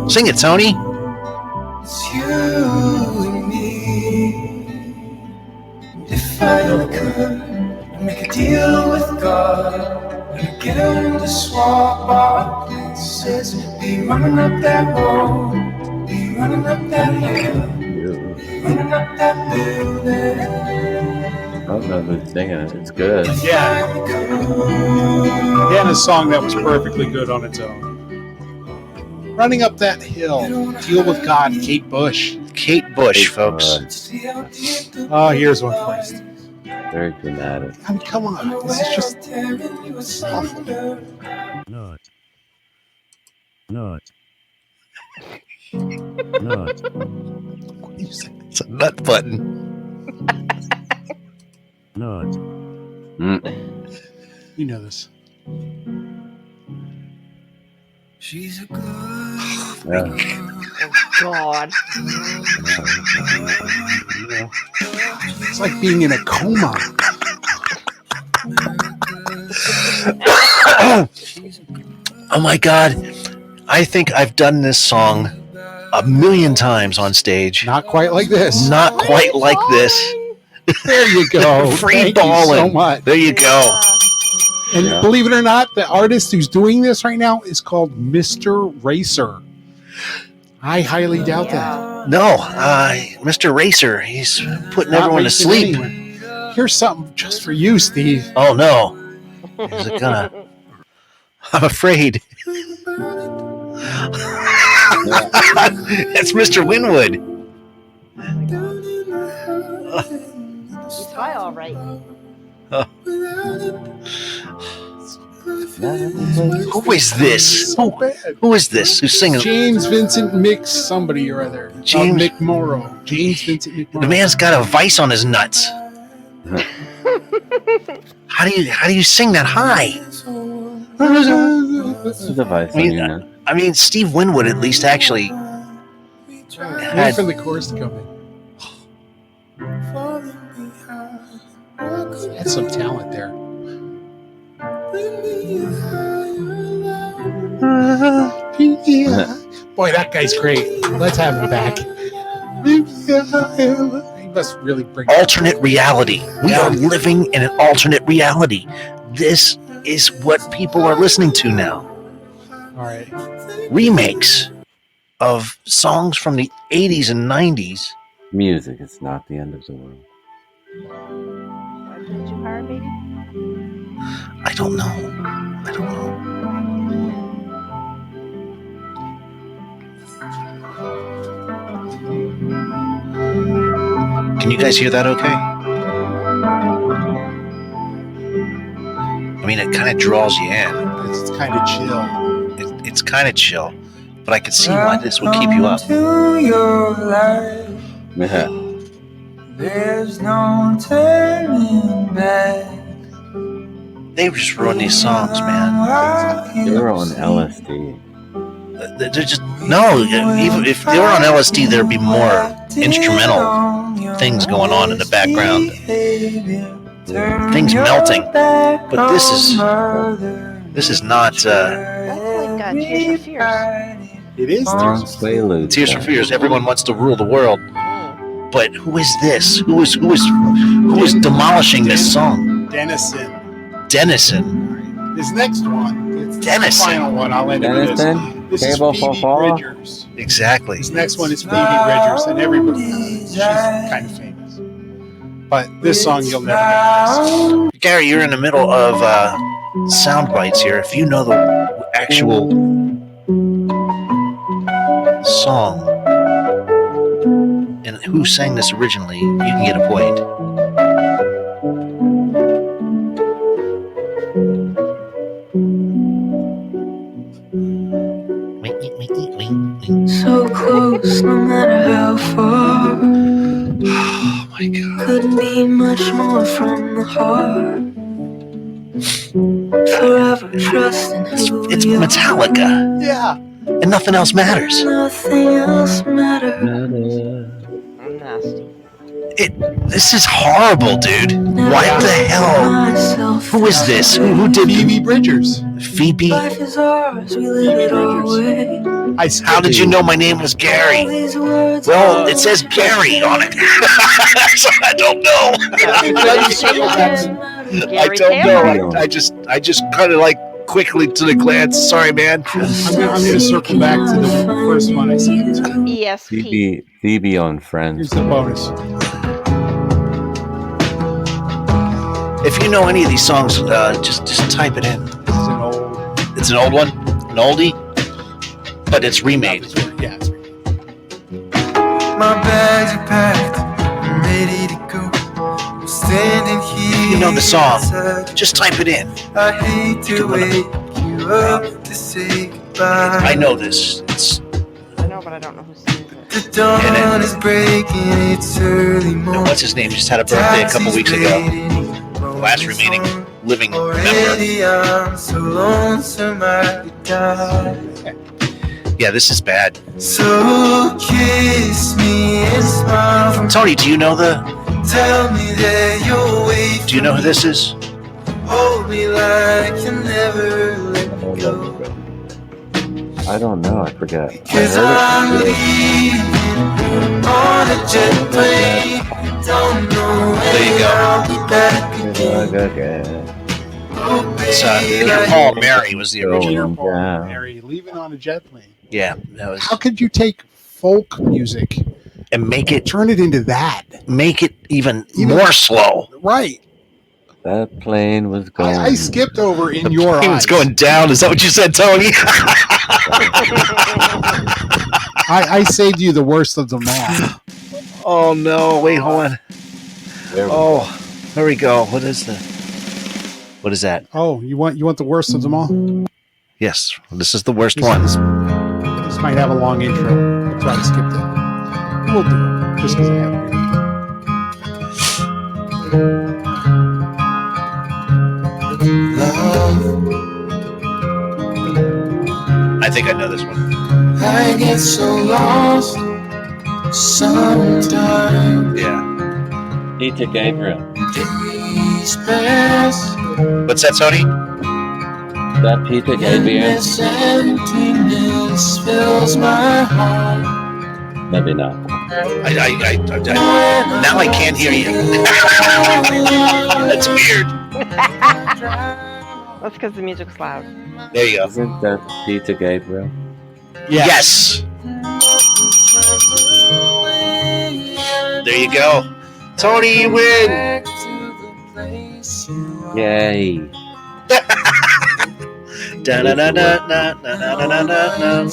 Sing it, Tony. it's you and me. If I could make a deal with God and get him to swap our places, be running up that road, be running up that hill, be running up that building. I don't know who's singing it. It's good. Yeah. Again, a song that was perfectly good on its own. Running Up That Hill. Deal with God, Kate Bush. Kate Bush, folks. Oh, here's one for you. Very dramatic. I mean, come on. This is just awful. Nut. Nut. Nut. What are you saying? It's a nut button. Nut. You know this. She's a good Yeah. God. It's like being in a coma. Oh my God. I think I've done this song a million times on stage. Not quite like this. Not quite like this. There you go. Free Thank you so balling. much. There you go. And Yeah. believe it or not, the artist who's doing this right now is called Mr. Racer. I highly doubt that. No, Mr. Racer, he's putting Not everyone to racing sleep. anywhere. Here's something just for you, Steve. Oh no. Is it gonna? I'm afraid. It's Mr. Winwood. You try all right. Who is this? So bad. Who is this? Who's singing? James Vincent Mix somebody or other. James- Mick Morrow. James Vincent McMorrow. The man's got a vice on his nuts. How do you sing that high? What's the device I mean, on you, man? I mean, Steve Winwood at least actually Wait had. for the chorus to come in. Had some talent there. Boy, that guy's great. Let's have him back. He must really bring Alternate reality. We are living in an alternate reality. This is what people are listening to now. All right. Remakes. of songs from the 80s and 90s. Music is not the end of the world. Why is it too hard, maybe? I don't know. Can you guys hear that okay? I mean, it kind of draws you in. It's kind of chill. It's kind of chill, but I can see why this would keep you up. To your life, Yeah. there's no turning back. They were just ruining these songs, man. They were on LSD. They're just no. Even if they were on LSD, there'd be more instrumental things going on in the background, things melting. But this is not. That's like Tears for Fears. It is. Long Quaaludes. Tears for Fears. Everyone wants to rule the world, but who is this? Who is demolishing this song? Dennison. This next one. It's Dennison. the final one. I'll end it with this. Dennison? This Cable is for Phoebe Fall? Bridgers. Exactly. This next one is Phoebe Bridgers, and everybody knows. She's kind of famous. But this song you'll never know. Gary, you're in the middle of sound bites here. If you know the actual song and who sang this originally, you can get a point. So close, no matter how far. Oh my God. Couldn't be much more from the heart. Forever trusting who It's you Metallica, Yeah. and nothing else matters. Nothing else matters. I'm nasty. This is horrible, dude. What the hell? Who is this? Who did Phoebe Bridgers. Phoebe? Life is ours, we live it our way. How did you know my name was Gary? All these words Well, it says Gary on it. So I don't know. I Gary don't Taylor. know. I just kind of like quickly to the glance. Sorry, man. I'm gonna circle back to the first one I said. ESP. Phoebe on Friends. Here's the bonus. If you know any of these songs, just type it in. It's an old. It's an old one, an oldie, but it's remade. Yeah, it's remade. My bags are packed, I'm ready to go. I'm standing here. If you know the song, inside. just type it in. I hate to wake you up to say goodbye. I know this. It's I know, but I don't know who sings it. The dawn is breaking, it's early morning. what's his name? Just had a birthday a couple weeks ago. The last remaining living member. Already I'm so lonesome I could die. Yeah, this is bad. So kiss me and smile from Tony, do you know tell me that you'll wait. Do you know who this is? Hold me like you never let me go. I don't know. I forget. Cause I'm leaving on a jet plane. Don't know when There you go. I'll be back again. Okay. It's Peter Paul and Mary was the original. Peter Paul Yeah. and Mary leaving on a jet plane. Yeah, that was. How could you take folk music, And make it turn it into that? even more slow. Right. That plane was going. I skipped over in your It eyes. was going down. Is that what you said, Tony? I saved you the worst of them all. Oh no! Wait, hold on. There we Oh, there we go. What is that? Oh, you want the worst of them all? Yes, this is the worst This- one. This might have a long intro. That's why I skipped it. We'll do it just because I have it. I think I know this one. I get so lost sometimes. Yeah. Peter Gabriel. Days pass, What's that, Tony? That Peter Gabriel. this emptiness fills my heart. Maybe not. Now I can't hear you. That's weird. That's because the music's loud. There you go. Isn't that Peter Gabriel? Yes. There you go. Tony, you win. Yay. Da-na-na-na-na-na-na-na-na-na.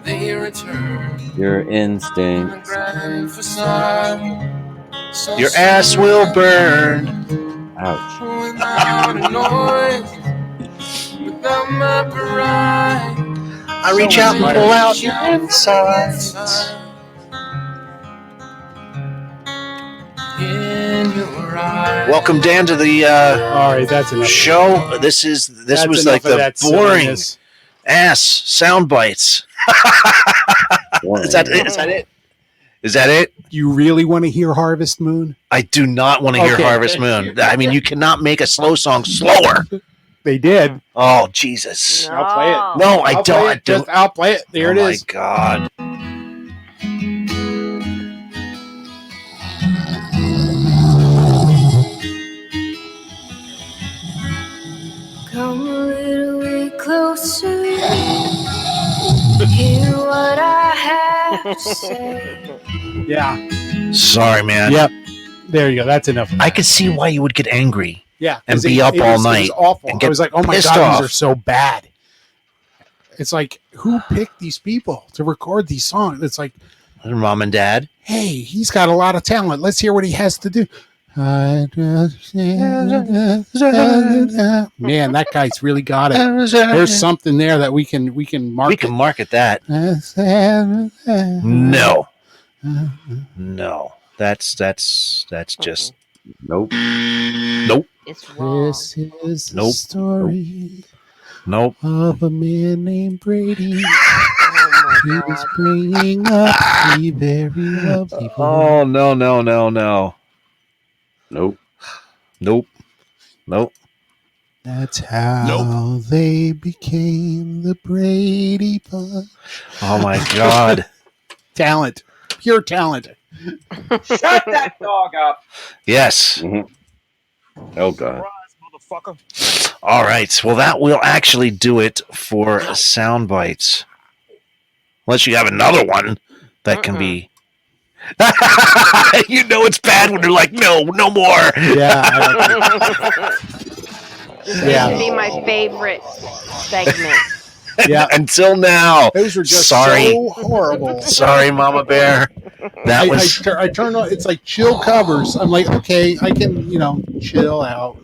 They return. Your instinct. Your ass will burn. Ouch. Without a noise, without my pride. I reach out and pull out your insides. In your eyes. Welcome, Dan, to the All right, that's enough. show. This was That's like enough of the that boring silliness. ass sound bites. Is that it? Is that it? You really want to hear Harvest Moon? I do not want to hear Okay. Harvest Moon. I mean, you cannot make a slow song slower. They did. Oh, Jesus. No. I'll play it. No, I I'll don't. play I it. Just- don't. I'll play it. There Oh it my is. God. Come a little bit closer. Hear what I have to say. Yeah. Sorry, man. Yep. There you go. That's enough. I could see why you would get angry. Yeah. And 'cause be up all It night was awful. and I get was like, oh my pissed God, off. these are so bad. It's like, who picked these people to record these songs? It's like, Mom and Dad. hey, he's got a lot of talent. Let's hear what he has to do. Man, that guy's really got it. There's something there that we can market. We can market that. No. No. That's just Nope. nope. It's wrong. This is Nope. the story Nope. of a man named Brady. Oh He my was God. bringing up three very lovely boys. Oh no. Nope. Nope. Nope. That's how they became the Brady Bunch. Oh my God. Talent, pure talent. Shut that dog up. Yes. Mhm. Oh God. All right. Well, that will actually do it for sound bites. Unless you have another one that can be. You know it's bad when they're like, no more. Yeah, This would be my favorite segment. yeah. Until now. Those were just Sorry. so horrible. Sorry, Mama Bear. That was. I turn on. It's like chill covers. I'm like, okay, I can, chill out,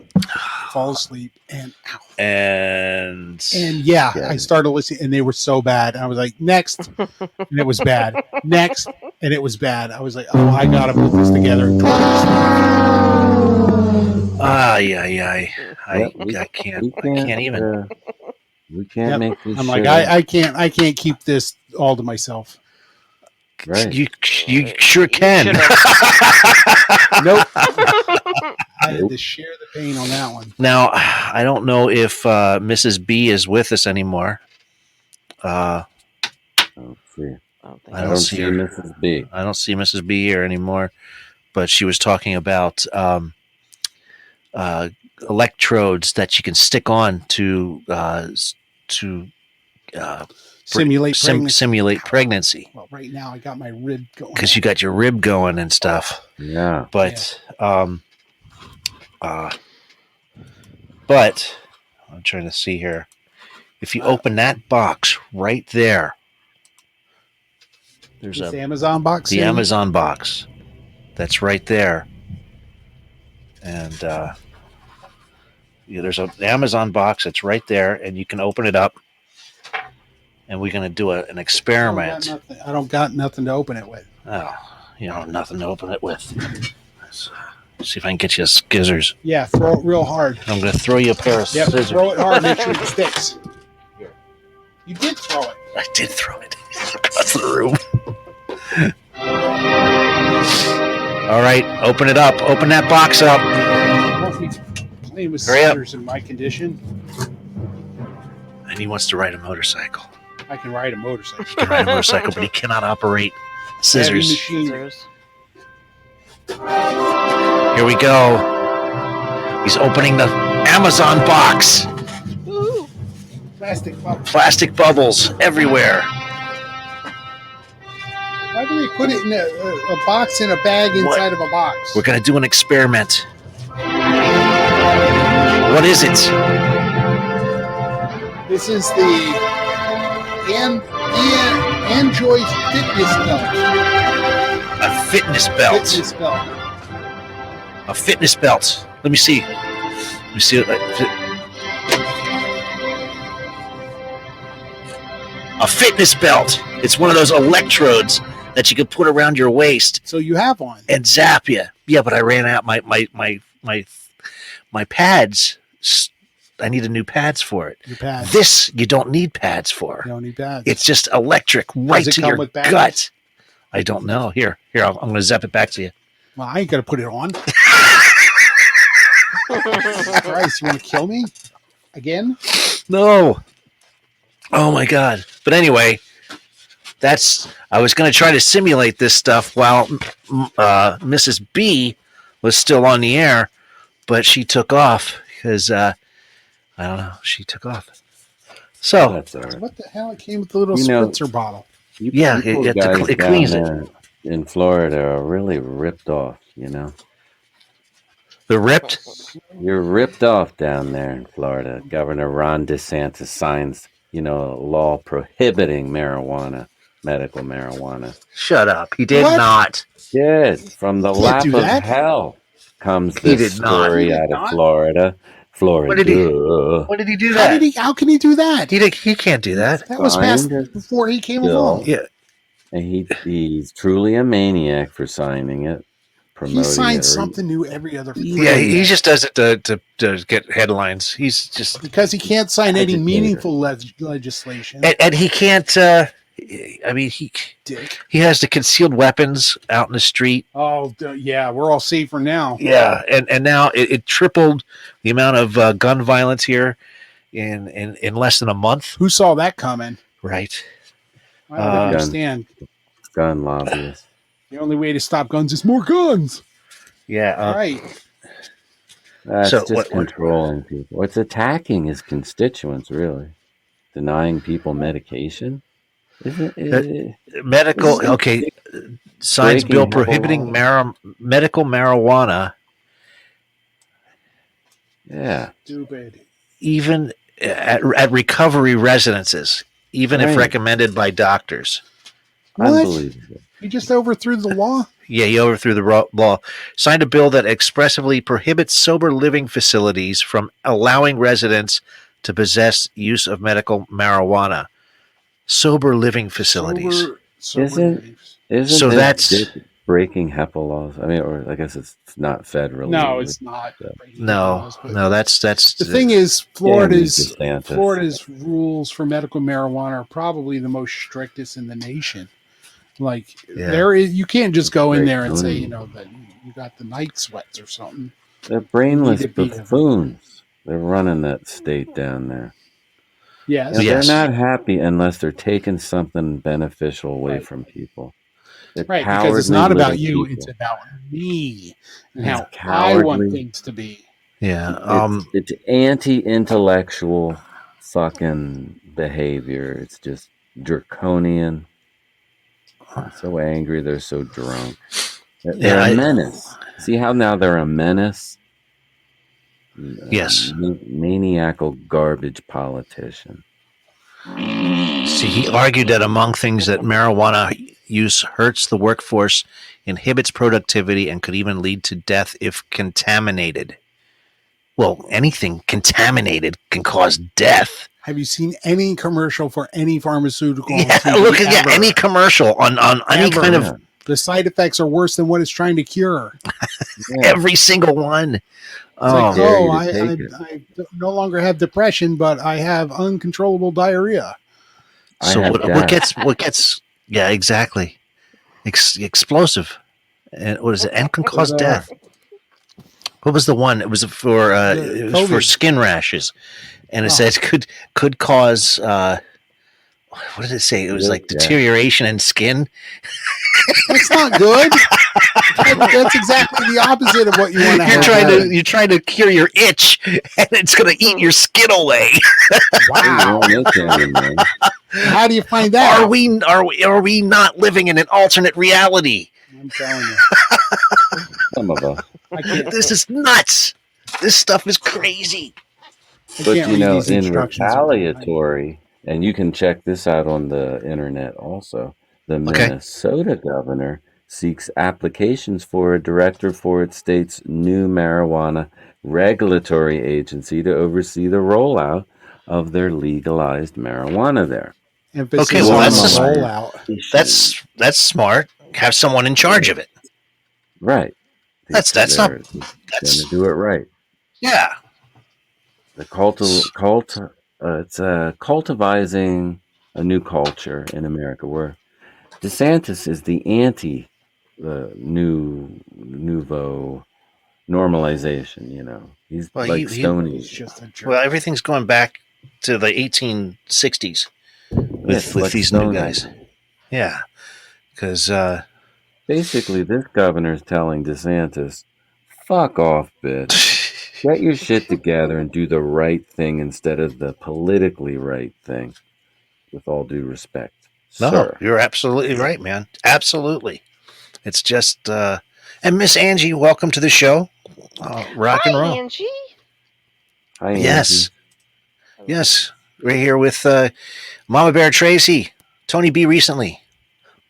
fall asleep, and ow. And Yeah, I started listening, and they were so bad. I was like, next, and it was bad. Next, and it was bad. I was like, oh, I gotta put this together. I can't even. We can't Yep. make this. I'm like, show. I can't keep this all to myself. Right. You sure can. Nope. I had to share the pain on that one. Now, I don't know if Mrs. B is with us anymore. Let's see. I don't see her. Mrs. B. I don't see Mrs. B here anymore, but she was talking about electrodes that you can stick on to simulate pregnancy. Well, right now I got my rib going. Because you got your rib going and stuff. Yeah. But but I'm trying to see here. If you open that box right there, there's This Amazon box. the here? Amazon box. That's right there. And there's an Amazon box that's right there, and you can open it up. And we're going to do an experiment. I don't got nothing to open it with. Oh, nothing to open it with. Let's see if I can get you a scissors. Yeah, throw it real hard. I'm going to throw you a pair of Yep, scissors. throw it hard. Make sure it sticks. You did throw it. I did throw it across the room. All right, open it up. Open that box up. Won't be playing with Hurry up. scissors in my condition. And he wants to ride a motorcycle. I can ride a motorcycle. He can ride a motorcycle, but he cannot operate Heavy scissors. machinery. Here we go. He's opening the Amazon box. Plastic bubble. Plastic bubbles everywhere. Why do they put it in a box in a bag inside of a box? We're going to do an experiment. What is it? This is the Android fitness belt. A fitness belt. Fitness belt. A fitness belt. Let me see. Let me see. A fitness belt. It's one of those electrodes that you can put around your waist. So you have one. And zap you. Yeah, but I ran out my pads. I needed new pads for it. Your pads. This you don't need pads for. You don't need pads. It's just electric right Does it to come your with batteries? gut. I don't know. Here, I'm going to zap it back to you. Well, I ain't gonna put it on. Christ, you want to kill me again? No. Oh my God. But anyway, I was going to try to simulate this stuff while Mrs. B was still on the air, but she took off because I don't know. She took off. So That's all right. What the hell? It came with the little You know- spritzer bottle. Yeah, People it guys it down cleans it. there in Florida are really ripped off, you know. The ripped. You're ripped off down there in Florida. Governor Ron DeSantis signs, a law prohibiting marijuana, medical marijuana. Shut up. He did What? not. Yes, from the Can't lap do of that. hell comes He this did not. story He did out of not. Florida. Florida. What did he do How that? did how can he do that? He can't do that. That was passed Signed it. before he came Bill. along. Yeah. And he's truly a maniac for signing it. He Promoting signs it. something new every other. Yeah, he just does it to get headlines. He's just because he can't sign any Agitator. meaningful legislation. and he can't. I mean, Dick. he has the concealed weapons out in the street. Oh yeah, we're all safer now. Yeah, and now it tripled the amount of gun violence here in less than a month. Who saw that coming? Right. I don't Uh, understand. Gun lobbyists. The only way to stop guns is more guns. Yeah. Right. That's So just what- controlling people. It's attacking his constituents, really. Denying people medication. Isn't it? Medical. Okay. Signs Breaking bill the prohibiting law. medical marijuana, Yeah. Stupid. even at recovery residences, even if Right. recommended by doctors. What? Unbelievable. He just overthrew the law. Yeah, he overthrew the law. Signed a bill that expressly prohibits sober living facilities from allowing residents to possess use of medical marijuana. Sober living facilities. Sober Isn't So this that's- dick breaking HEPA laws? I mean, or I guess it's not federally. No, it's not. No, that's The thing is, Florida's DeSantis. Florida's rules for medical marijuana are probably the most strictest in the nation. Like Yeah. there is, you can't just go in Great there and say, tuning. that you got the night sweats or something. They're brainless Need to beat 'em. buffoons. They're running that state down there. Yes. And Yes. they're not happy unless they're taking something beneficial away Right. from people. They're Right, because it's cowardly not about little you; people. it's about me and It's how I want cowardly. things to be. Yeah. It's anti-intellectual fucking behavior. It's just draconian. I'm so angry they're so drunk. They're Yeah, a menace. See how now they're a menace? Yes. Maniacal garbage politician. See, he argued that among things that marijuana use hurts the workforce, inhibits productivity, and could even lead to death if contaminated. Well, anything contaminated can cause death. Have you seen any commercial for any pharmaceutical? on Yeah, TV look at ever? any commercial on any Ever. kind Yeah. of The side effects are worse than what it's trying to cure. Yeah. every single one. It's Oh, like, dare you oh, to take it. I no longer have depression, but I have uncontrollable diarrhea. I so have what gas. gets? Yeah, exactly. Explosive. And what is it? And can cause Bizarre. death. What was the one? It was for The it was for COVID. skin rashes, and it Oh. says could cause what did it say? It was Yeah, like yeah. deterioration in skin. That's not good. That's exactly the opposite of what you want to have. You're trying to cure your itch, and it's going to eat your skin away. Wow. You're on it, man. How do you find that? Are we not living in an alternate reality? I'm telling you. Some of us. I can't. This is nuts. This stuff is crazy. I But can't you read know, these in instructions. retaliatory, and you can check this out on the internet also, the Okay. Minnesota governor seeks applications for a director for its state's new marijuana regulatory agency to oversee the rollout of their legalized marijuana there. Emphasis Okay, well, on that's the just- rollout. That's smart. Have someone in charge of it. Right. That's They're not. going That's to do it right. yeah. The it's cultivizing a new culture in America where DeSantis is the anti the nouveau normalization. You know, he's Well, like He's Stoney. just a jerk. Well, everything's going back to the 1860s with like these new Stoney. guys. Yeah, because Basically, this governor is telling DeSantis, "Fuck off, bitch. Get your shit together and do the right thing instead of the politically right thing." With all due respect, no, sir. you're absolutely right, man. Absolutely. It's just and Miss Angie, welcome to the show. Rock and roll. Angie. Hi, Yes. Yes. We're here with Mama Bear Tracy, Tony B recently,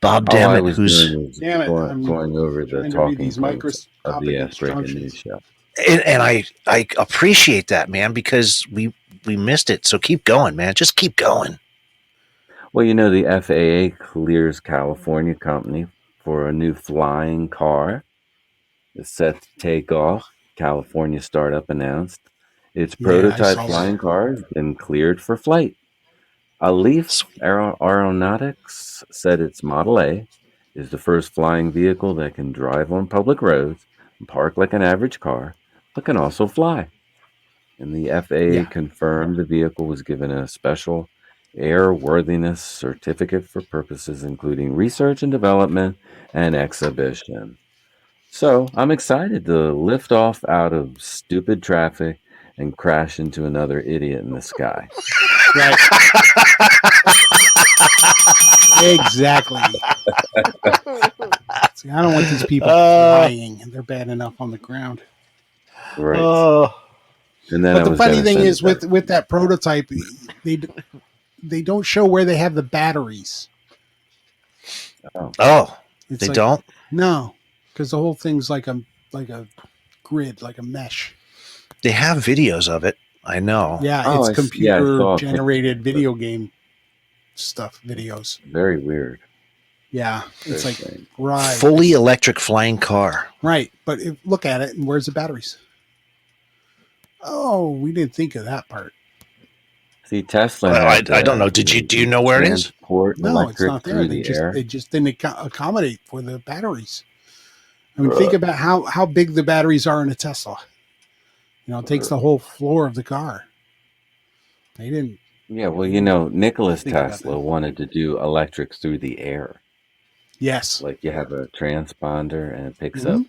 Bob All I Dammit, was who's doing was Damn it, I'm going over the trying to read talking these points of the microscopic Breaking News instructions. show. and I appreciate that, man, because we missed it. So keep going, man. Just keep going. Well, you know, the FAA clears California company for a new flying car. It's set to take off. California startup announced its Yeah, I prototype saw flying that. car has been cleared for flight. Leaf Aeronautics said its Model A is the first flying vehicle that can drive on public roads and park like an average car, but can also fly. And the FAA confirmed the vehicle was given a special airworthiness certificate for purposes including research and development and exhibition. So I'm excited to lift off out of stupid traffic and crash into another idiot in the sky. Right. Exactly. See, I don't want these people flying, and they're bad enough on the ground. Right. Oh, And then But I the was funny gonna thing send is, it with that prototype, they don't show where they have the batteries. oh, It's they like- don't. No, because the whole thing's like a grid, like a mesh. They have videos of it. I know. Yeah, Oh, it's I computer saw it. generated video game stuff videos. very weird. Yeah, it's Very like strange. right, Fully electric flying car. right. But look at it, and where's the batteries? Oh, we didn't think of that part. See, Tesla. Well, had, I don't know. Do you know where it is? Transport No, it's electric not there. through They the air. just didn't accommodate for the batteries. I mean, think about how big the batteries are in a Tesla. You know, it takes the whole floor of the car. They didn't. Yeah, well, you know, Nicholas Think about Tesla that. wanted to do electric through the air. Yes. Like you have a transponder and it picks Mhm. up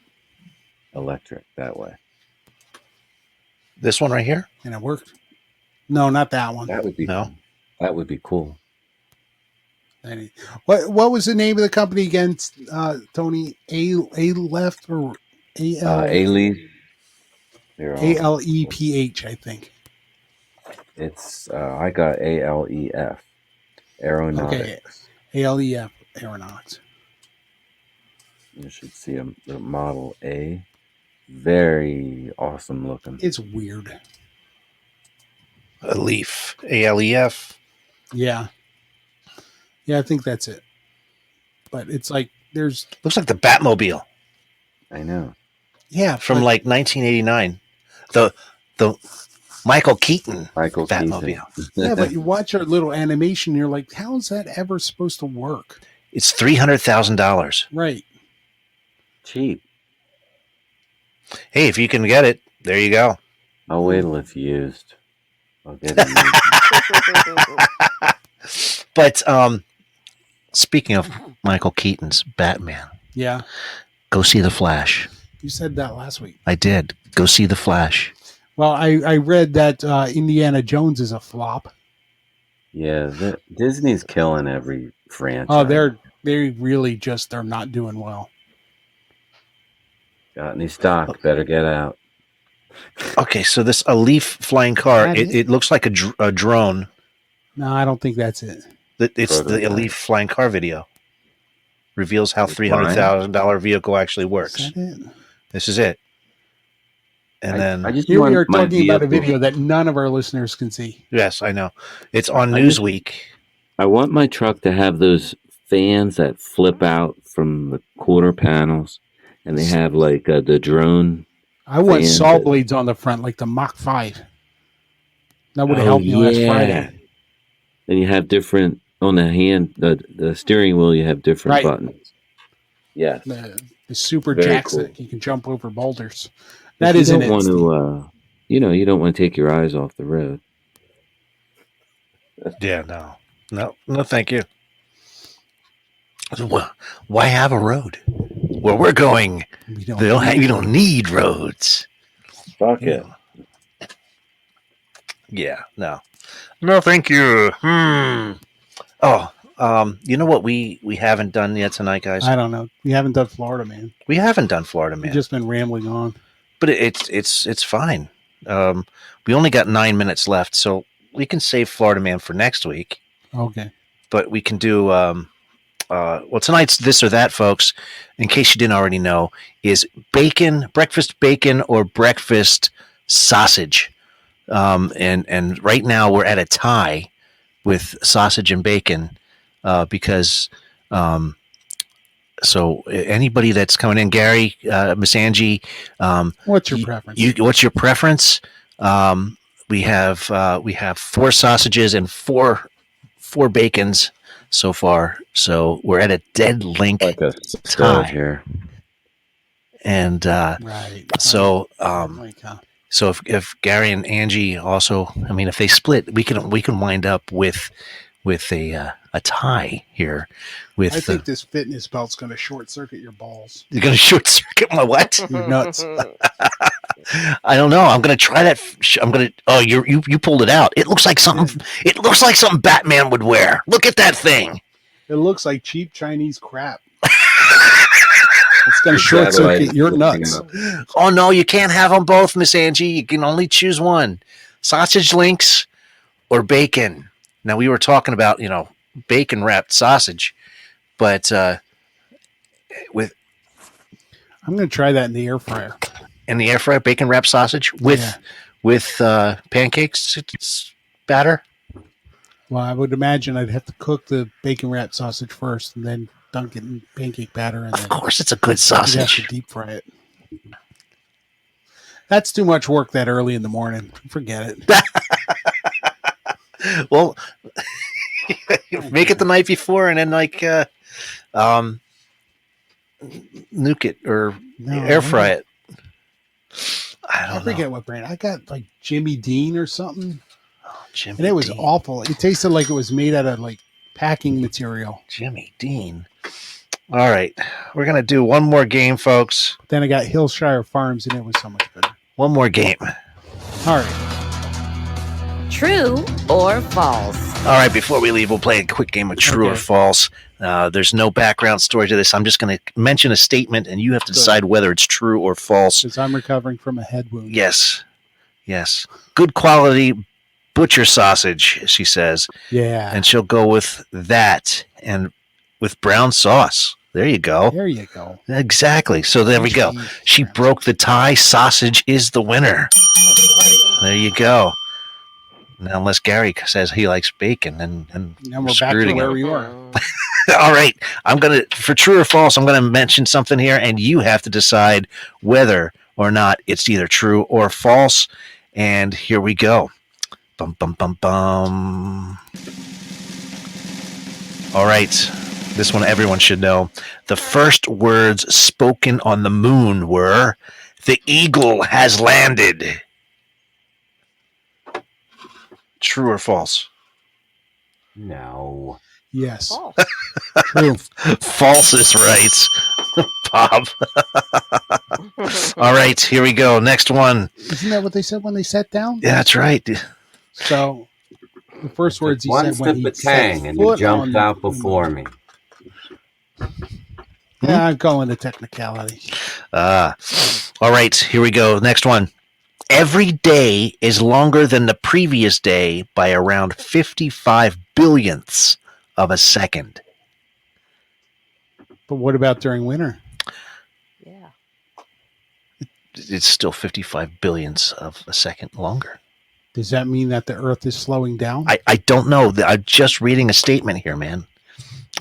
electric that way. This one right here. And it worked. No, not that one. That would be No. That would be cool. What was the name of the company again, Tony? A left or Aleph. ALEPH, I think. It's I got ALEF. Aeronautics. ALEF Aeronautics. You should see the Model A. Very awesome looking. It's weird. A leaf. ALEF. Yeah. Yeah, I think that's it. But it's like there's Looks like the Batmobile I know. from but- like 1989. The Michael Keaton Michael Batmobile. Keaton. yeah, but you watch our little animation, you're like, how is that ever supposed to work? It's $300,000. Right. Cheap. Hey, if you can get it, there you go. I'll wait till it's used. I'll get it used. But speaking of Michael Keaton's Batman, Yeah. go see The Flash. You said that last week. I did. Go see The Flash. Well, I read that Indiana Jones is a flop. Yeah, Disney's killing every franchise. Oh, they really just they're not doing well. Got any stock? Better get out. Okay, so this a Leaf flying car. That is- It looks like a drone. No, I don't think that's it. It's the Prototype. Leaf flying car video. Reveals how It's $300,000 vehicle actually Is works. that it? This is it. And then I just Here we want are my talking about a vehicle- video that none of our listeners can see. yes, I know. It's on I just- Newsweek. I want my truck to have those fans that flip out from the quarter panels, and they have like the drone. I want Fans saw that- blades on the front, like the Mach 5. That would have Oh, helped me last Friday. And you have different on the hand, the steering wheel. You have different Right. buttons. Yes. The super Very jacks cool. that you can jump over boulders. But That you isn't don't it. want Steve. to. You don't want to take your eyes off the road. Yeah, no, thank you. Why have a road? Where we're going, We don't you don't need roads. Fuck it. Yeah, no, thank you. Oh, you know what we haven't done yet tonight, guys? I don't know. We haven't done Florida, man. We haven't done Florida, We've man. just been rambling on. But it's fine. We only got 9 minutes left, so we can save Florida Man for next week. Okay. But we can do well, tonight's this or that, folks. In case you didn't already know, is breakfast bacon or breakfast sausage. And right now we're at a tie with sausage and bacon because so anybody that's coming in, Gary, Miss Angie, What's your preference? what's your preference? We have 4 sausages and four bacons so far. So we're at a dead link Like a tie. here. And right. so Like, so if Gary and Angie also, I mean, if they split, we can wind up with a tie here. With I think this fitness belt's going to short circuit your balls. you're gonna short circuit my what? Your nuts. I don't know. I'm gonna try that. I'm gonna. Oh, you pulled it out. It looks like something. It looks like something Batman would wear. Look at that thing. It looks like cheap Chinese crap. It's going to short circuit your nuts. Oh no, you can't have them both, Miss Angie. You can only choose one: sausage links or bacon. Now we were talking about bacon wrapped sausage, but with I'm going to try that in the air fryer. in the air fryer, bacon wrapped sausage with pancakes batter. Well, I would imagine I'd have to cook the bacon wrapped sausage first and then dunk it in pancake batter. And Of then course, it's a good you'd have sausage. to deep fry it. That's too much work that early in the morning. Forget it. Well, make it the night before and then nuke it or air fry it. I forget what brand. I got like Jimmy Dean or something. Jimmy And it was Dean. awful. It tasted like it was made out of like packing material. Jimmy Dean. All right, we're gonna do one more game, folks. Then I got Hillshire Farms and it was so much better. One more game. All right. True or false? All right, before we leave, we'll play a quick game of true or Okay. false. There's no background story to this. I'm just going to mention a statement, and you have to decide whether it's true or false. Because I'm recovering from a head wound. Yes. Good quality butcher sausage, she says. Yeah. And she'll go with that and with brown sauce. There you go. There you go. Exactly. So there we go. She broke the tie. Sausage is the winner. There you go. Now, unless Gary says he likes bacon, and Now we're back to where we were. All right. For true or false, I'm going to mention something here, and you have to decide whether or not it's either true or false. And here we go. Bum, bum, bum, bum. All right. This one everyone should know. The first words spoken on the moon were, "The eagle has landed." True or false? No. Yes. False. True. False is right, Bob. All right, here we go. Next one. Isn't that what they said when they sat down? Yeah, that's right. So the first words he One said when sip he of Tang, set and you foot jumped on out before me. Yeah, I'm going to technicality. All right, here we go. Next one. Every day is longer than the previous day by around 55 billionths of a second. But what about during winter? Yeah. It's still 55 billionths of a second longer. Does that mean that the Earth is slowing down? I don't know. I'm just reading a statement here, man.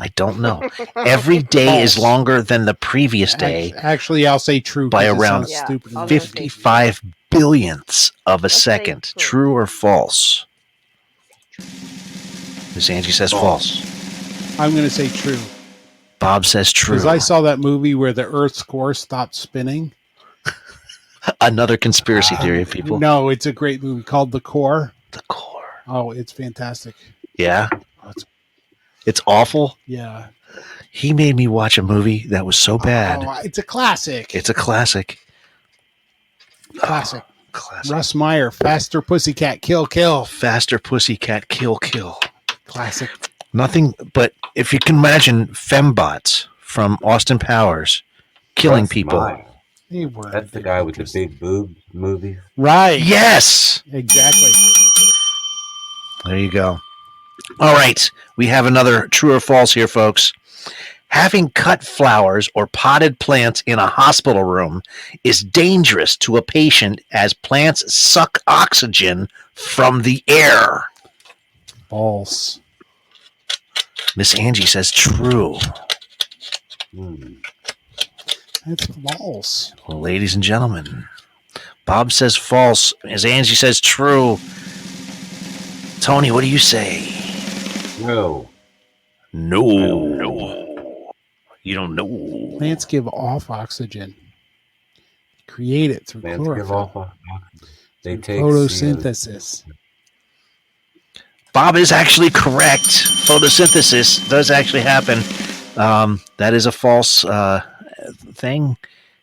I don't know. Every day is False. longer than the previous day Actually, I'll say true. by 'cause it around sounds Yeah, stupid. I'll go say 55 billionths of a Let's say second. true. True or false? Miss Angie says false. I'm going to say true. Bob says true. Because I saw that movie where the Earth's core stopped spinning. Another conspiracy theory, people. No, it's a great movie called The Core. The core. Oh, it's fantastic. Yeah. It's awful. Yeah. He made me watch a movie that was so bad. Oh, it's a classic. It's a classic. Classic. Classic. Russ Meyer, Faster Pussycat, Kill, Kill. Faster Pussycat, Kill, Kill. Classic. Nothing but if you can imagine fembots from Austin Powers killing Russ people. Meyer. They were That's the guy with the big boob movie. right. Yes. Exactly. There you go. All right. We have another true or false here, folks. Having cut flowers or potted plants in a hospital room is dangerous to a patient as plants suck oxygen from the air. False. Miss Angie says true. That's false. Well, ladies and gentlemen, Bob says false. Miss Angie says true. Tony, what do you say? No. No. You don't know. Plants give off oxygen. Create it through Plants give chlorophyll. off. They take Photosynthesis. Bob is actually correct. Photosynthesis does actually happen. That is a false thing.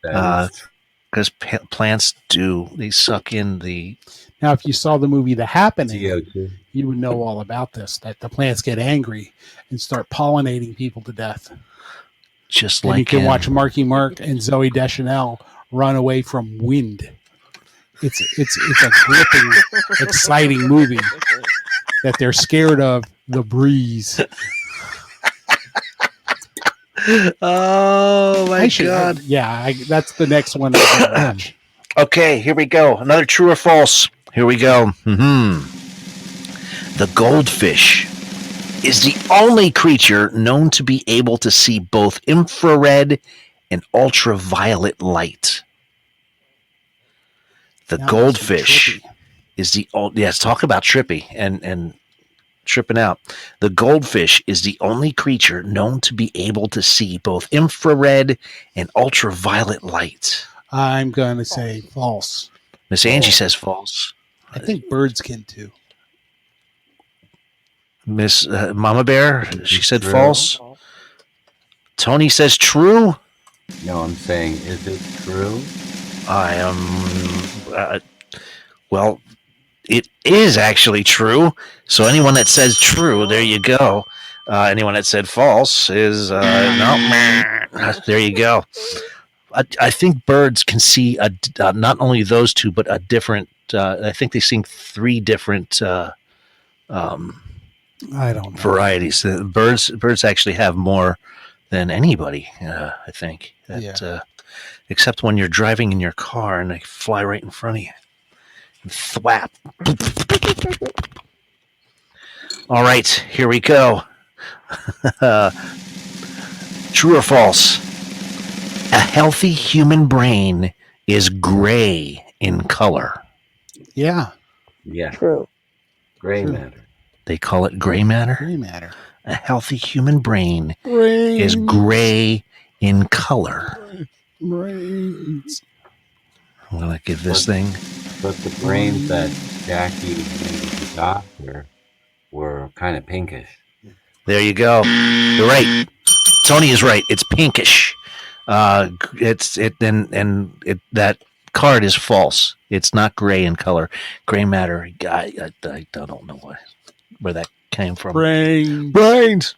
Because plants they suck in the... Now, if you saw the movie The Happening, CO2. you would know all about this, that the plants get angry and start pollinating people to death. Just And like you can in- watch Marky Mark and Zooey Deschanel run away from wind. It's a gripping, exciting movie that they're scared of the breeze. Oh my God. That's the next one I'm gonna watch. Okay, here we go. Another true or false. Here we go. The goldfish is the only creature known to be able to see both infrared and ultraviolet light. The Now goldfish that's is the yes, talk about trippy and tripping out. The goldfish is the only creature known to be able to see both infrared and ultraviolet light. I'm going to say false. Miss Angie says false. I think birds can too. Miss Mama Bear, she said True. false. Tony says true. No, I'm saying, is it true? I am. Well, it is actually true. So anyone that says true, there you go. Anyone that said false is no. There you go. I think birds can see not only those two, but a different. I think they see 3 different I don't know. varieties. Birds actually have more than anybody. I think. Except when you're driving in your car and they fly right in front of you. And thwap. All right, here we go. True or false? A healthy human brain is gray in color. Yeah. Yeah. True. Gray True. matter. They call it gray matter. Gray matter. A healthy human brain Brains. is gray in color. Brains. I'm going to give this thing. But the brains that Jackie made the doctor were kind of pinkish. There you go. You're right. Tony is right. It's pinkish. That card is false. It's not gray in color. Gray matter. I don't know where that came from. Brains.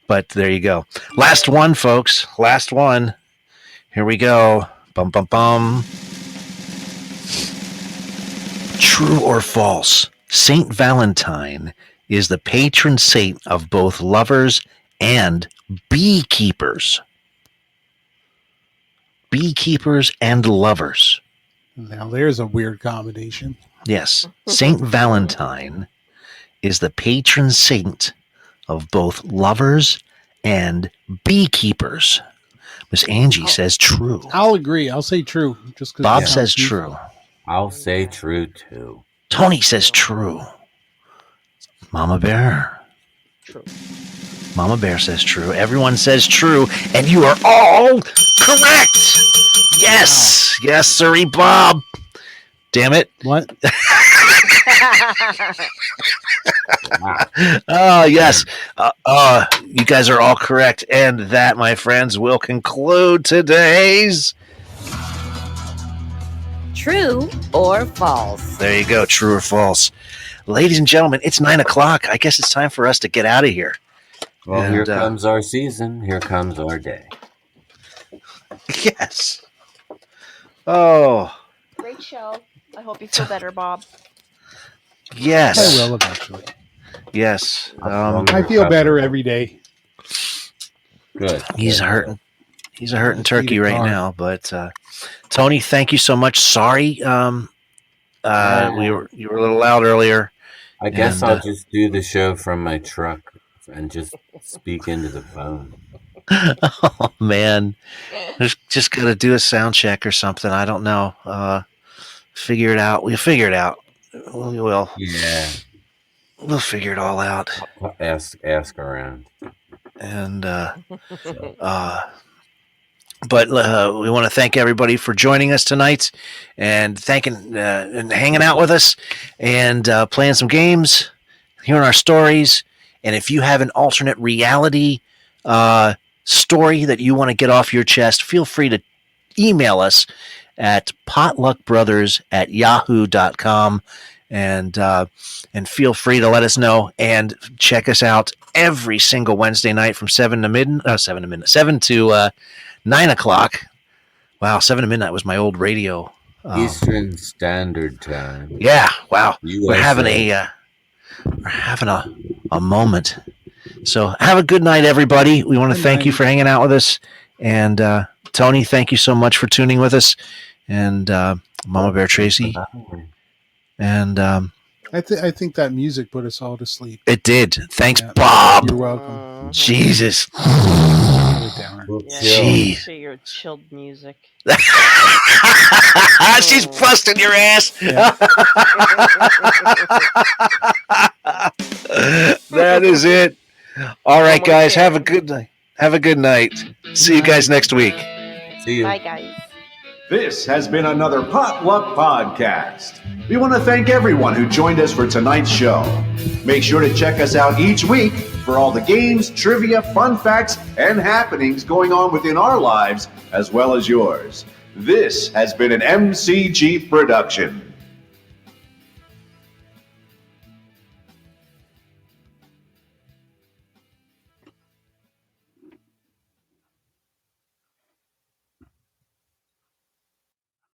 But there you go. Last one, folks. Last one. Here we go. Bum bum bum. True or false? Saint Valentine is the patron saint of both lovers and beekeepers. Beekeepers and lovers. Now there's a weird combination. Yes. Saint Valentine is the patron saint of both lovers and beekeepers. Miss Angie says true. I'll agree. I'll say true. Just 'cause Bob it says sounds true. I'll say true too. Tony says true. Mama Bear. True. Mama Bear says true. Everyone says true. And you are all correct. Yes. Wow. Yes, sirree, Bob. Damn it. What? Oh, yes. You guys are all correct. And that, my friends, will conclude today's True or false? There you go. True or false. Ladies and gentlemen, it's 9:00. I guess it's time for us to get out of here. Well, and, here comes our season. Here comes our day. Yes. Oh. Great show. I hope you feel better, Bob. Yes. I will eventually. Yes. I feel better every day. Good. He's hurting. He's a hurting turkey right now. But Tony, thank you so much. Sorry, you were a little loud earlier. I guess I'll just do the show from my truck and just speak into the phone. Oh man, just got to do a sound check or something. I don't know. Figure it out. We'll figure it out. We will. Yeah. We'll figure it all out. Ask around. And but we want to thank everybody for joining us tonight and thanking and hanging out with us and playing some games, hearing our stories. And if you have an alternate reality story that you want to get off your chest, feel free to email us at potluckbrothers@yahoo.com and feel free to let us know and check us out every single Wednesday night from 7 to 9 o'clock. Wow, 7 to midnight was my old radio. Eastern Standard Time. Yeah, wow. USA. We're having a moment. So have a good night, everybody. We want to thank you for hanging out with us. And Tony, thank you so much for tuning with us. And Mama Bear Tracy. And I think that music put us all to sleep. It did. Thanks, Bob. You're welcome. Jesus. Jeez. So your chilled music. She's busting your ass. Yeah. That is it. All right, guys. Have a good night. Have a good night. See you guys next week. See you. Bye, guys. This has been another Potluck Podcast. We want to thank everyone who joined us for tonight's show. Make sure to check us out each week for all the games, trivia, fun facts, and happenings going on within our lives as well as yours. This has been an MCG production.